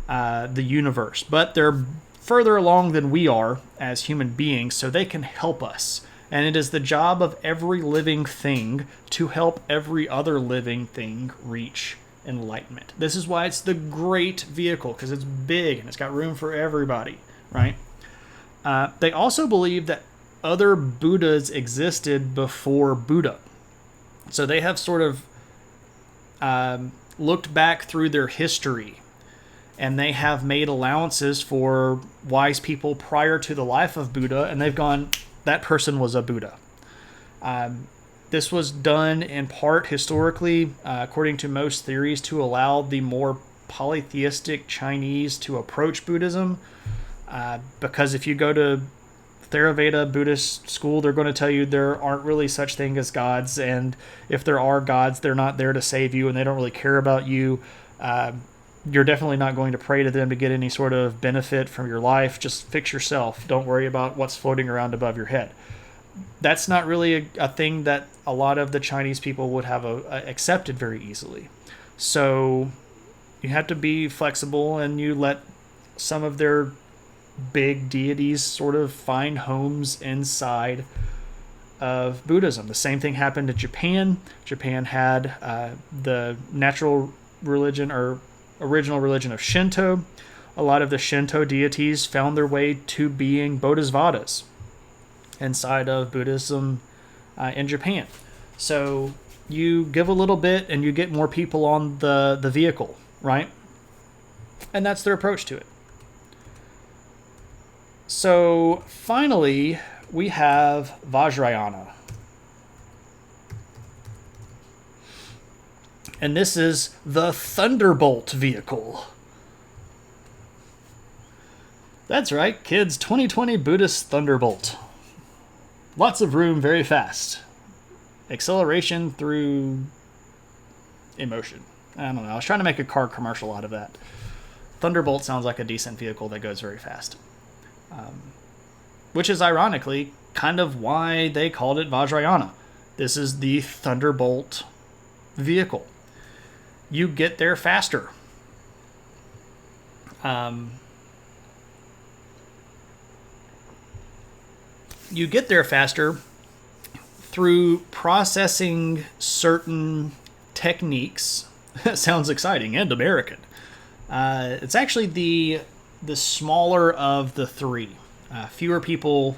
the universe. But they're further along than we are as human beings, so they can help us. And it is the job of every living thing to help every other living thing reach enlightenment. This is why it's the great vehicle, because it's big and it's got room for everybody, right? They also believe that other Buddhas existed before Buddha. So they have sort of looked back through their history, and they have made allowances for wise people prior to the life of Buddha, and they've gone, that person was a Buddha. This was done in part historically, according to most theories, to allow the more polytheistic Chinese to approach Buddhism. Because if you go to Theravada Buddhist school, they're going to tell you there aren't really such thing as gods, and if there are gods, they're not there to save you, and they don't really care about you. You're definitely not going to pray to them to get any sort of benefit from your life. Just fix yourself. Don't worry about what's floating around above your head. That's not really a thing that a lot of the Chinese people would have accepted very easily. So you have to be flexible, and you let some of their big deities sort of find homes inside of Buddhism. The same thing happened in Japan. Japan had the natural religion or original religion of Shinto. A lot of the Shinto deities found their way to being Bodhisattvas inside of Buddhism in Japan. So you give a little bit and you get more people on the vehicle, right? And that's their approach to it. So finally, we have Vajrayana. And this is the Thunderbolt vehicle. That's right, kids, 2020 Buddhist Thunderbolt. Lots of room, very fast. Acceleration through emotion. I don't know. I was trying to make a car commercial out of that. Thunderbolt sounds like a decent vehicle that goes very fast. Which is ironically kind of why they called it Vajrayana. This is the Thunderbolt vehicle. You get there faster. You get there faster through processing certain techniques. That sounds exciting and American. It's actually the smaller of the three. Fewer people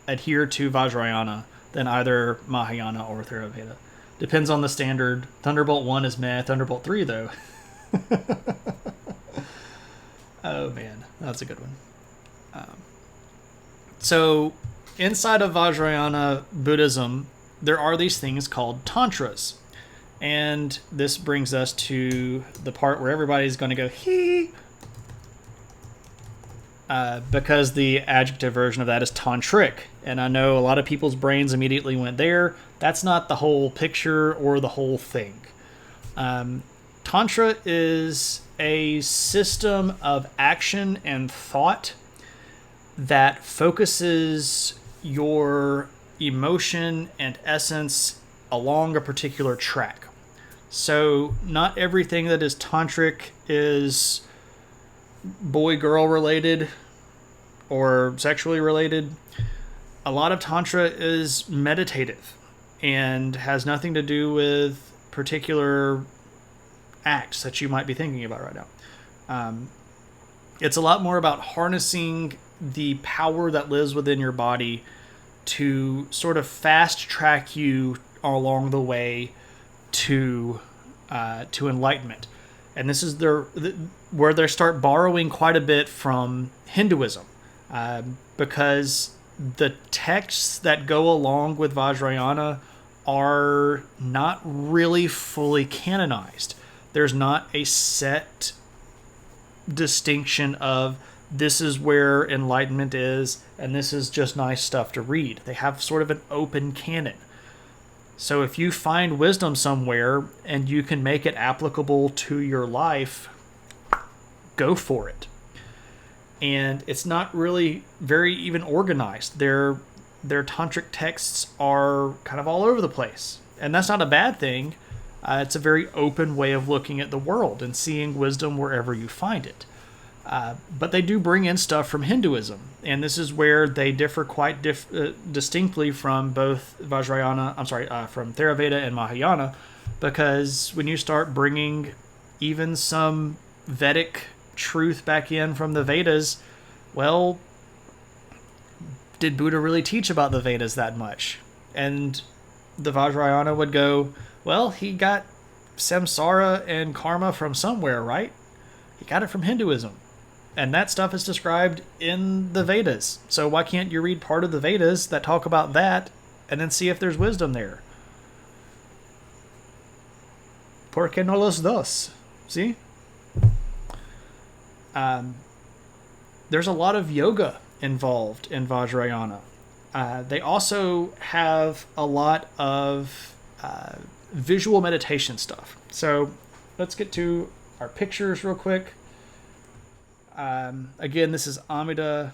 adhere to Vajrayana than either Mahayana or Theravada. Depends on the standard. Thunderbolt 1 is meh. Thunderbolt 3, though. Oh, man. That's a good one. So, inside of Vajrayana Buddhism, there are these things called tantras. And this brings us to the part where everybody's going to go, hee, because the adjective version of that is tantric. And I know a lot of people's brains immediately went there. That's not the whole picture or the whole thing. Tantra is a system of action and thought that focuses your emotion and essence along a particular track. So not everything that is tantric is boy-girl related or sexually related. A lot of tantra is meditative and has nothing to do with particular acts that you might be thinking about right now. It's a lot more about harnessing the power that lives within your body to sort of fast track you along the way to enlightenment. And this is where they start borrowing quite a bit from Hinduism, because the texts that go along with Vajrayana are not really fully canonized. There's not a set distinction of this is where enlightenment is and this is just nice stuff to read. They have sort of an open canon. So if you find wisdom somewhere and you can make it applicable to your life, go for it. And it's not really very even organized. Their tantric texts are kind of all over the place. And that's not a bad thing. It's a very open way of looking at the world and seeing wisdom wherever you find it. But they do bring in stuff from Hinduism, and this is where they differ quite distinctly from both from Theravada and Mahayana, because when you start bringing even some Vedic truth back in from the Vedas, well, did Buddha really teach about the Vedas that much? And the Vajrayana would go, well, he got samsara and karma from somewhere, right? He got it from Hinduism. And that stuff is described in the Vedas. So why can't you read part of the Vedas that talk about that and then see if there's wisdom there? ¿Por qué no los dos? See? There's a lot of yoga involved in Vajrayana. They also have a lot of visual meditation stuff. So let's get to our pictures real quick. Again, this is Amida,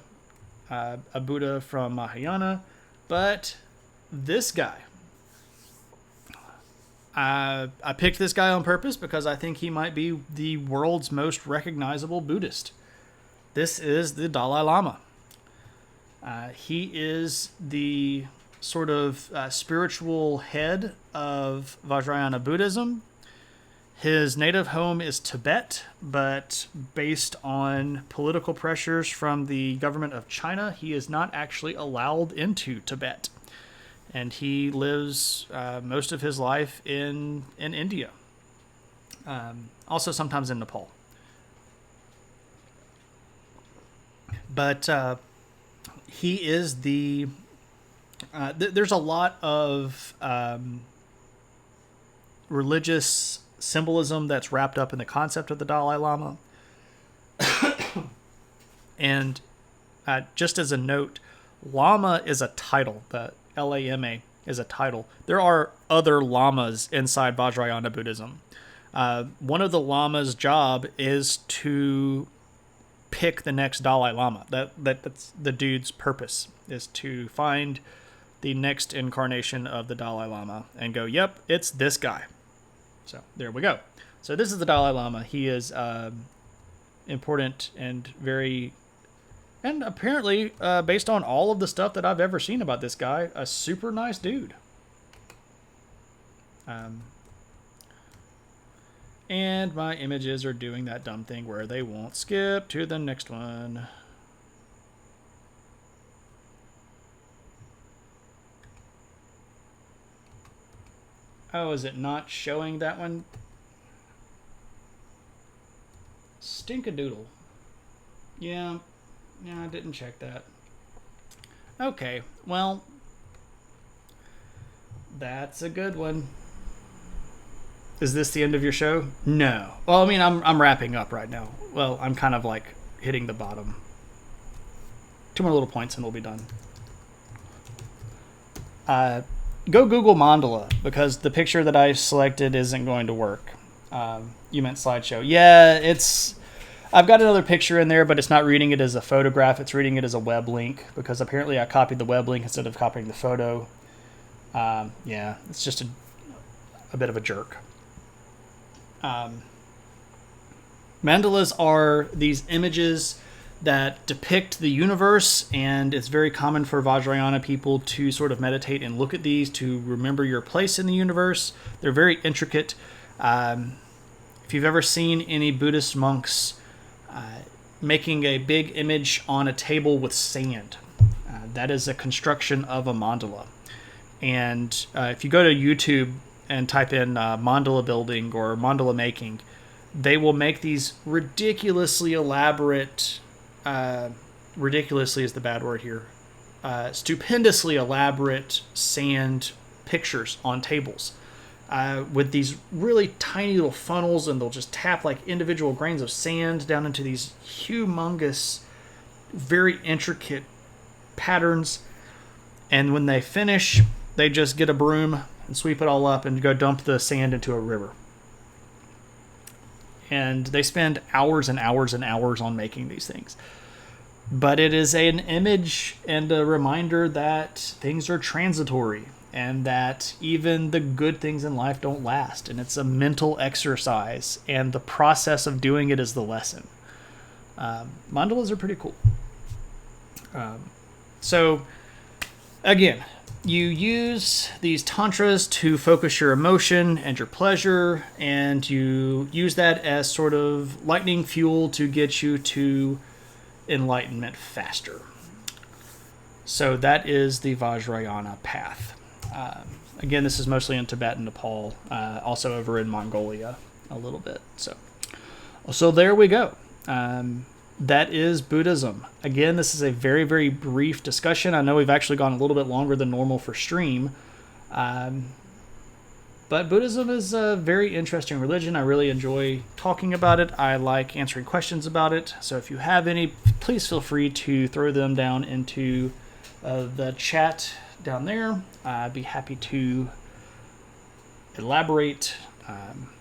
a Buddha from Mahayana, but this guy, I picked this guy on purpose because I think he might be the world's most recognizable Buddhist. This is the Dalai Lama. He is the sort of spiritual head of Vajrayana Buddhism. His native home is Tibet, but based on political pressures from the government of China, he is not actually allowed into Tibet. And he lives most of his life in India. Also sometimes in Nepal. But he is the... there's a lot of religious symbolism that's wrapped up in the concept of the Dalai Lama. And just as a note, Lama is a title. The Lama is a title. There are other lamas inside Vajrayana Buddhism. One of the lama's job is to pick the next Dalai Lama. That's the dude's purpose, is to find the next incarnation of the Dalai Lama and go, yep, it's this guy. So there we go. So this is the Dalai Lama. He is important and very, and apparently, based on all of the stuff that I've ever seen about this guy, a super nice dude. And my images are doing that dumb thing where they won't skip to the next one. Oh, is it not showing that one? Stink-a-doodle. Yeah, I didn't check that. Okay, well, that's a good one. Is this the end of your show? No. Well, I mean, I'm wrapping up right now. Well, I'm kind of like hitting the bottom. 2 more little points and we'll be done. Go Google mandala, because the picture that I selected isn't going to work. You meant slideshow. Yeah, I've got another picture in there, but it's not reading it as a photograph. It's reading it as a web link, because apparently I copied the web link instead of copying the photo. Yeah, it's just a bit of a jerk. Mandalas are these images that depict the universe, and it's very common for Vajrayana people to sort of meditate and look at these to remember your place in the universe. They're very intricate. If you've ever seen any Buddhist monks making a big image on a table with sand, that is a construction of a mandala. And if you go to YouTube and type in mandala building or mandala making, they will make these ridiculously elaborate, ridiculously is the bad word here, stupendously elaborate sand pictures on tables with these really tiny little funnels, and they'll just tap like individual grains of sand down into these humongous, very intricate patterns. And when they finish, they just get a broom and sweep it all up and go dump the sand into a river. And they spend hours and hours and hours on making these things. But it is an image and a reminder that things are transitory and that even the good things in life don't last. And it's a mental exercise, and the process of doing it is the lesson. Mandalas are pretty cool. So, again, you use these tantras to focus your emotion and your pleasure, and you use that as sort of lightning fuel to get you to enlightenment faster. So that is the Vajrayana path. Again, this is mostly in Tibet and Nepal, also over in Mongolia a little bit. So there we go. That is Buddhism. Again, this is a very, very brief discussion. I know we've actually gone a little bit longer than normal for stream. But Buddhism is a very interesting religion. I really enjoy talking about it. I like answering questions about it. So if you have any, please feel free to throw them down into the chat down there. I'd be happy to elaborate.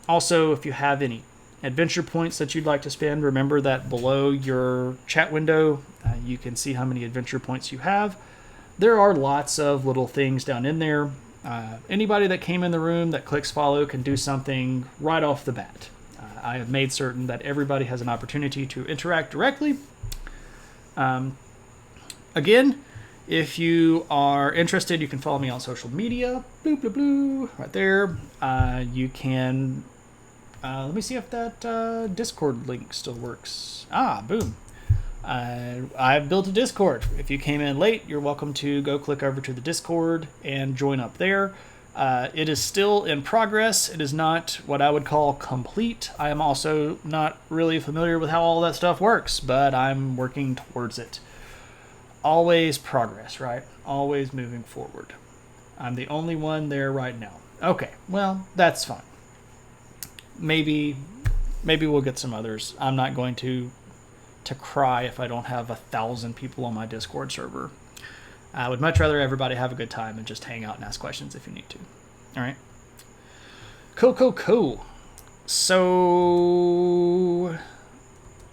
Also, if you have any adventure points that you'd like to spend, remember that below your chat window, you can see how many adventure points you have. There are lots of little things down in there. Anybody that came in the room that clicks follow can do something right off the bat. I have made certain that everybody has an opportunity to interact directly. Again, if you are interested, you can follow me on social media. Bloop, bloop, bloop, right there. You can... let me see if that Discord link still works. Boom. I've built a Discord. If you came in late, you're welcome to go click over to the Discord and join up there. It is still in progress. It is not what I would call complete. I am also not really familiar with how all that stuff works, but I'm working towards it. Always progress, right? Always moving forward. I'm the only one there right now. Okay, well, that's fine. maybe we'll get some others. I'm not going to cry if I don't have 1,000 people on my Discord server. I would much rather everybody have a good time and just hang out and ask questions if you need to. All right. Cool. So,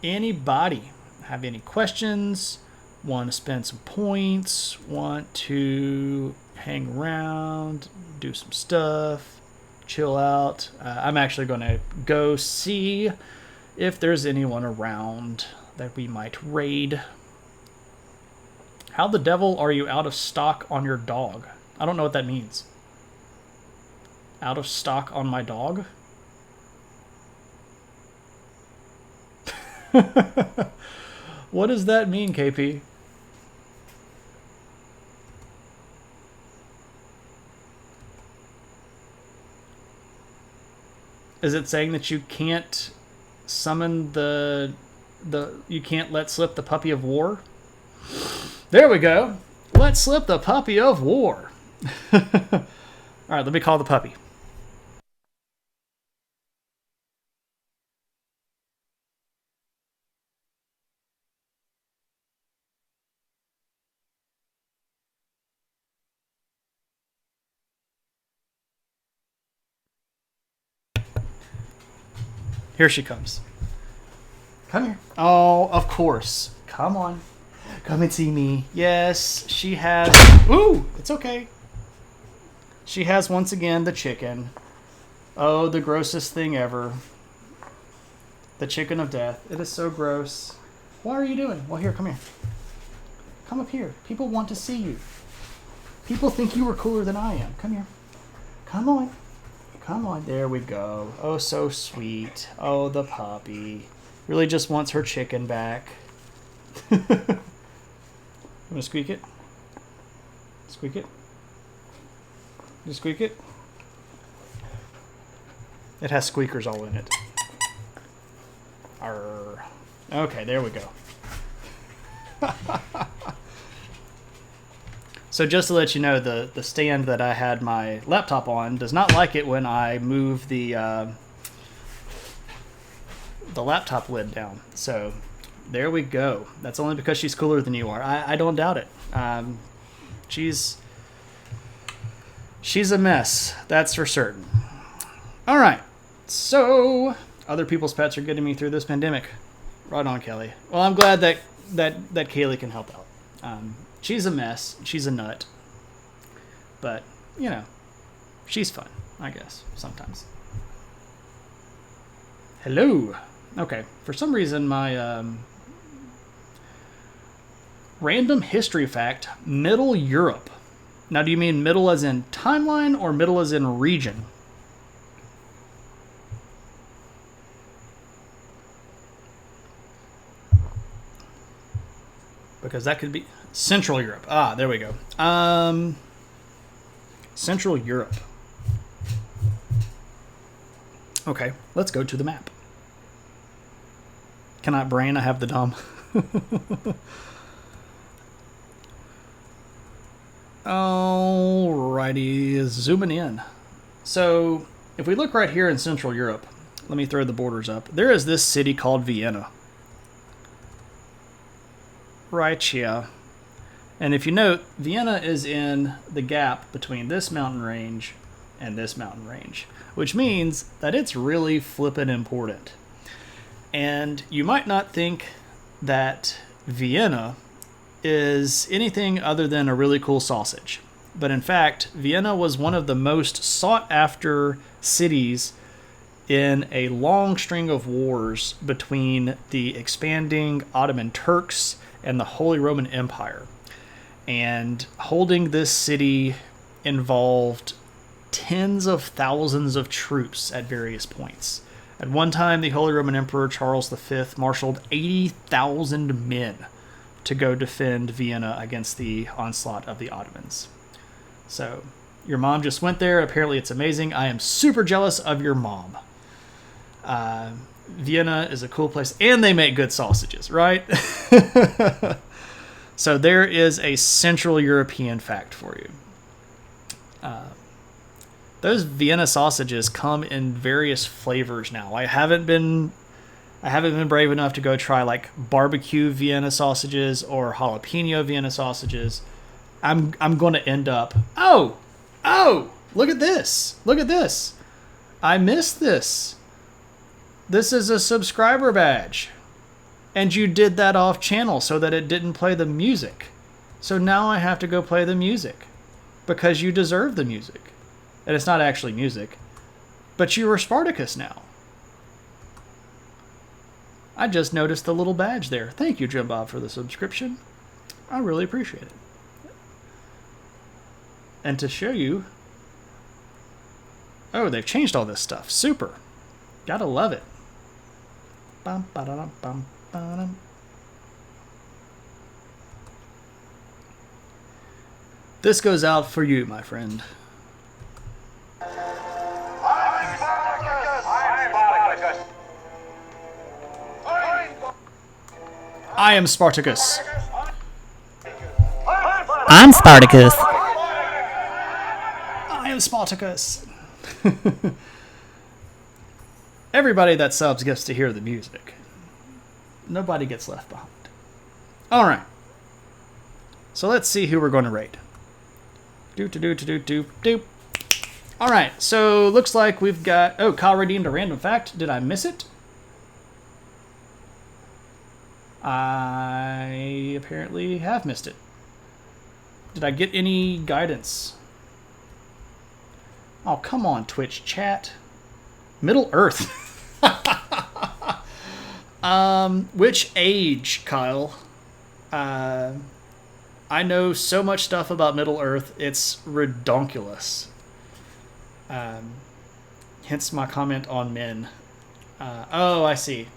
anybody have any questions? Want to spend some points? Want to hang around? Do some stuff? Chill out? I'm actually going to go see if there's anyone around that we might raid. How the devil are you out of stock on your dog? I don't know what that means. Out of stock on my dog? What does that mean, KP? Is it saying that you can't summon you can't let slip the puppy of war? There we go. Let slip the puppy of war. All right, let me call the puppy. Here she comes. Come here. Oh, of course. Come on. Come and see me. Yes, she has... Ooh, it's okay. She has, once again, the chicken. Oh, the grossest thing ever. The chicken of death. It is so gross. What are you doing? Well, here, come here. Come up here. People want to see you. People think you are cooler than I am. Come here. Come on. Come on. There we go. Oh, so sweet. Oh, the puppy. Really just wants her chicken back. I'm gonna squeak it. Squeak it. You squeak it. It has squeakers all in it. Arr. Okay, there we go. So just to let you know, the stand that I had my laptop on does not like it when I move the laptop lid down. So there we go. That's only because she's cooler than you are. I don't doubt it. She's a mess. That's for certain. All right. So other people's pets are getting me through this pandemic. Right on, Kelly. Well, I'm glad that Kaylee can help out. She's a mess. She's a nut. But, you know, she's fun, I guess, sometimes. Hello. Okay. For some reason, my random history fact, Middle Europe. Now, do you mean middle as in timeline or middle as in region? Because that could be Central Europe. Ah, there we go. Central Europe. Okay, let's go to the map. Cannot brain, I have the dumb. Alrighty, zooming in. So, if we look right here in Central Europe, let me throw the borders up. There is this city called Vienna. Right here. And if you note, Vienna is in the gap between this mountain range and this mountain range, which means that it's really flippin' important. And you might not think that Vienna is anything other than a really cool sausage. But in fact, Vienna was one of the most sought after cities in a long string of wars between the expanding Ottoman Turks and the Holy Roman Empire. And holding this city involved tens of thousands of troops at various points. At one time, the Holy Roman Emperor Charles V marshaled 80,000 men to go defend Vienna against the onslaught of the Ottomans. So, your mom just went there. Apparently it's amazing. I am super jealous of your mom. Vienna is a cool place, and they make good sausages, right? So there is a Central European fact for you. Those Vienna sausages come in various flavors now. I haven't been brave enough to go try like barbecue Vienna sausages or jalapeno Vienna sausages. I'm going to end up. Oh, look at this! Look at this! I missed this. This is a subscriber badge, and you did that off channel so that it didn't play the music. So now I have to go play the music because you deserve the music. And it's not actually music, but you are Spartacus now. I just noticed the little badge there. Thank you, Jim Bob, for the subscription. I really appreciate it. And to show you... Oh, they've changed all this stuff. Super. Gotta love it. Bum, ba-da-dum, bum, ba-dum. This goes out for you, my friend. I am Spartacus. I'm Spartacus. I am Spartacus. Everybody that subs gets to hear the music. Nobody gets left behind. All right. So let's see who we're going to raid. Do. All right. So looks like we've got... Oh, Kyle redeemed a random fact. Did I miss it? I apparently have missed it. Did I get any guidance? Oh, come on, Twitch chat. Middle Earth. Which age, Kyle? I know so much stuff about Middle Earth, it's redonkulous. Hence my comment on men. Oh, I see.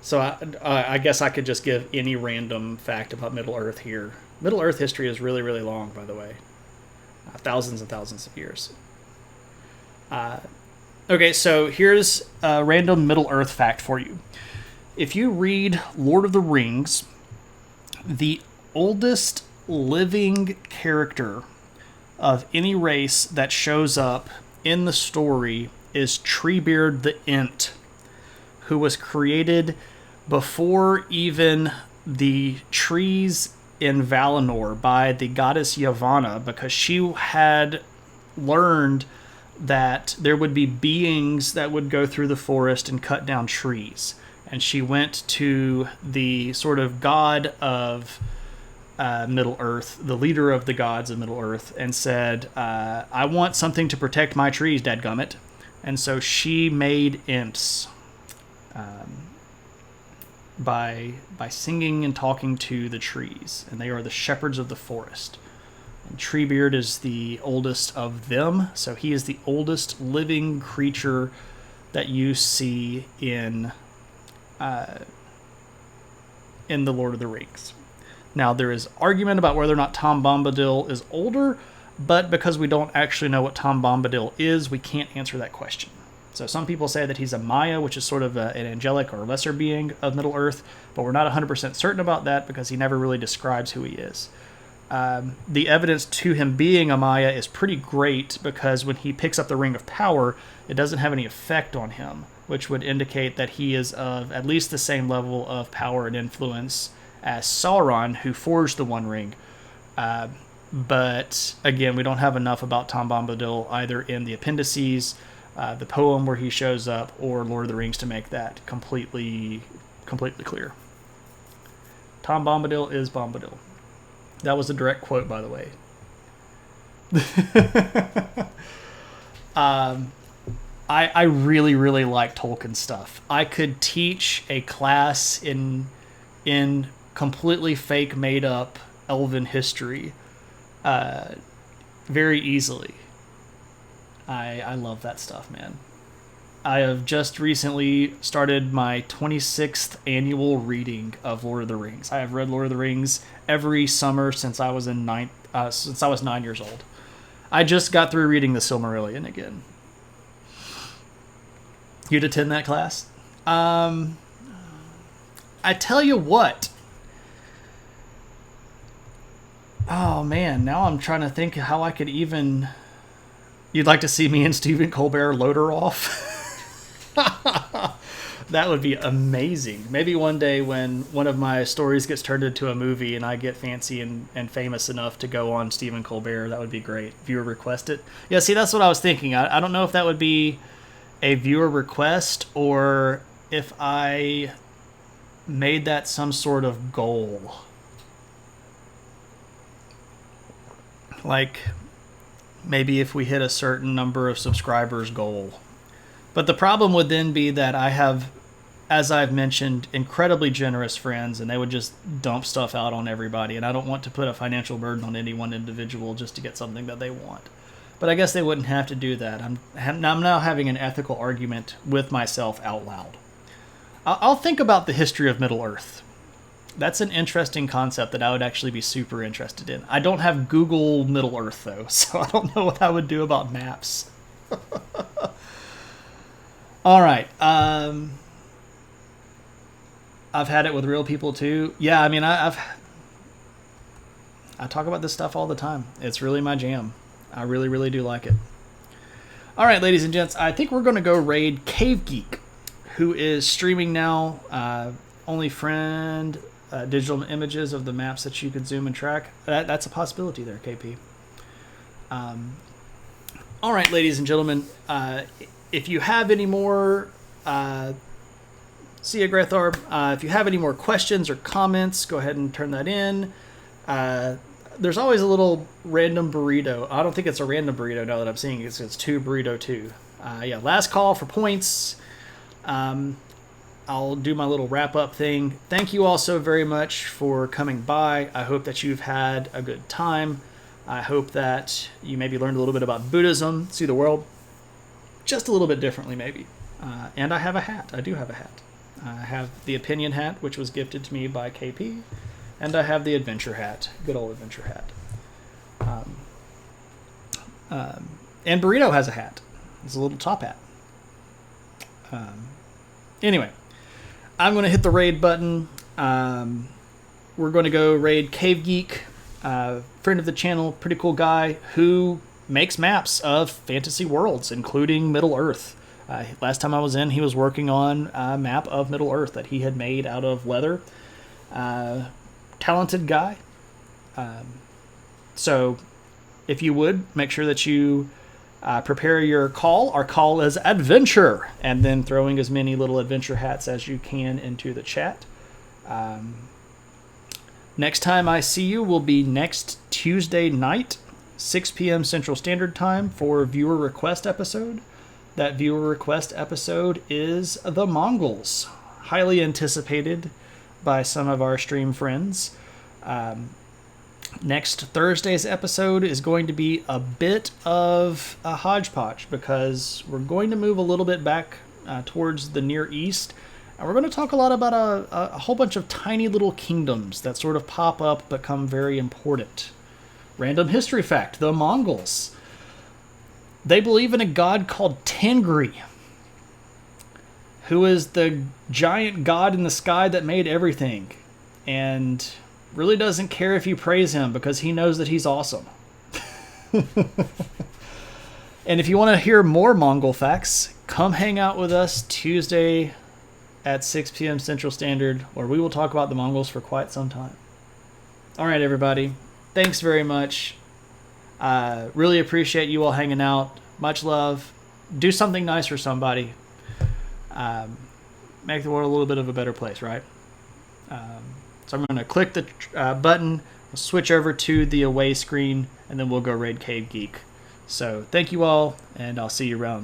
So I guess I could just give any random fact about Middle Earth here. Middle Earth history is really, really long, by the way. Thousands and thousands of years. Okay, so here's a random Middle Earth fact for you. If you read Lord of the Rings, the oldest living character of any race that shows up in the story is Treebeard the Ent, who was created before even the trees in Valinor by the goddess Yavanna, because she had learned that there would be beings that would go through the forest and cut down trees. And she went to the sort of god of Middle Earth, the leader of the gods of Middle Earth, and said, I want something to protect my trees, dadgummit. And so she made Ents. By singing and talking to the trees, and they are the shepherds of the forest. And Treebeard is the oldest of them, so he is the oldest living creature that you see in the Lord of the Rings. Now, there is argument about whether or not Tom Bombadil is older, but because we don't actually know what Tom Bombadil is, we can't answer that question. So some people say that he's a Maya, which is sort of an angelic or lesser being of Middle Earth, but we're not 100% certain about that because he never really describes who he is. The evidence to him being a Maya is pretty great because when he picks up the Ring of Power, it doesn't have any effect on him, which would indicate that he is of at least the same level of power and influence as Sauron, who forged the One Ring. But again, we don't have enough about Tom Bombadil either in the appendices, the poem where he shows up, or Lord of the Rings to make that completely clear. Tom Bombadil is Bombadil. That was a direct quote, by the way. I really, really like Tolkien stuff. I could teach a class in completely fake, made up Elven history very easily. I love that stuff, man. I have just recently started my 26th annual reading of Lord of the Rings. I have read Lord of the Rings every summer since I was 9 years old. I just got through reading the Silmarillion again. You'd attend that class? I tell you what. Oh man, now I'm trying to think how I could even. You'd like to see me and Stephen Colbert loader off? That would be amazing. Maybe one day when one of my stories gets turned into a movie and I get fancy and famous enough to go on Stephen Colbert, that would be great. Viewer request it. Yeah, see, that's what I was thinking. I don't know if that would be a viewer request or if I made that some sort of goal. Like, maybe if we hit a certain number of subscribers goal. But the problem would then be that I have, as I've mentioned, incredibly generous friends, and they would just dump stuff out on everybody. And I don't want to put a financial burden on any one individual just to get something that they want. But I guess they wouldn't have to do that. I'm now having an ethical argument with myself out loud. I'll think about the history of Middle Earth. That's an interesting concept that I would actually be super interested in. I don't have Google Middle Earth, though, so I don't know what I would do about maps. All right. I've had it with real people, too. Yeah, I mean, I talk about this stuff all the time. It's really my jam. I really, really do like it. All right, ladies and gents, I think we're going to go raid Cave Geek, who is streaming now. Only friend... digital images of the maps that you could zoom and track. That's a possibility there, KP. All right, ladies and gentlemen, if you have any more, see you, Grethorb. If you have any more questions or comments, go ahead and turn that in. There's always a little random burrito. I don't think it's a random burrito now that I'm seeing it. It's 2 burrito 2. Yeah, last call for points. I'll do my little wrap-up thing. Thank you all so very much for coming by. I hope that you've had a good time. I hope that you maybe learned a little bit about Buddhism, see the world just a little bit differently maybe. And I have a hat. I do have a hat. I have the opinion hat, which was gifted to me by KP, and I have the adventure hat, good old adventure hat. And Burrito has a hat. It's a little top hat. Anyway. I'm going to hit the raid button. We're going to go raid Cave Geek, friend of the channel, pretty cool guy who makes maps of fantasy worlds, including Middle Earth. Last time I was in, he was working on a map of Middle Earth that he had made out of leather. Talented guy. So if you would, make sure that you prepare your call. Our call is adventure, and then throwing as many little adventure hats as you can into the chat. Next time I see you will be next Tuesday night, 6 p.m. Central Standard Time for viewer request episode. That viewer request episode is the Mongols, highly anticipated by some of our stream friends. Next Thursday's episode is going to be a bit of a hodgepodge because we're going to move a little bit back towards the Near East, and we're going to talk a lot about a whole bunch of tiny little kingdoms that sort of pop up, become very important. Random history fact, the Mongols. They believe in a god called Tengri, who is the giant god in the sky that made everything, and really doesn't care if you praise him because he knows that he's awesome. And if you want to hear more Mongol facts, come hang out with us Tuesday at 6 p.m. Central Standard, where we will talk about the Mongols for quite some time. All right, everybody. Thanks very much. Really appreciate you all hanging out. Much love. Do something nice for somebody. Make the world a little bit of a better place, right? So I'm going to click the button, switch over to the away screen, and then we'll go raid Cave Geek. So thank you all, and I'll see you around.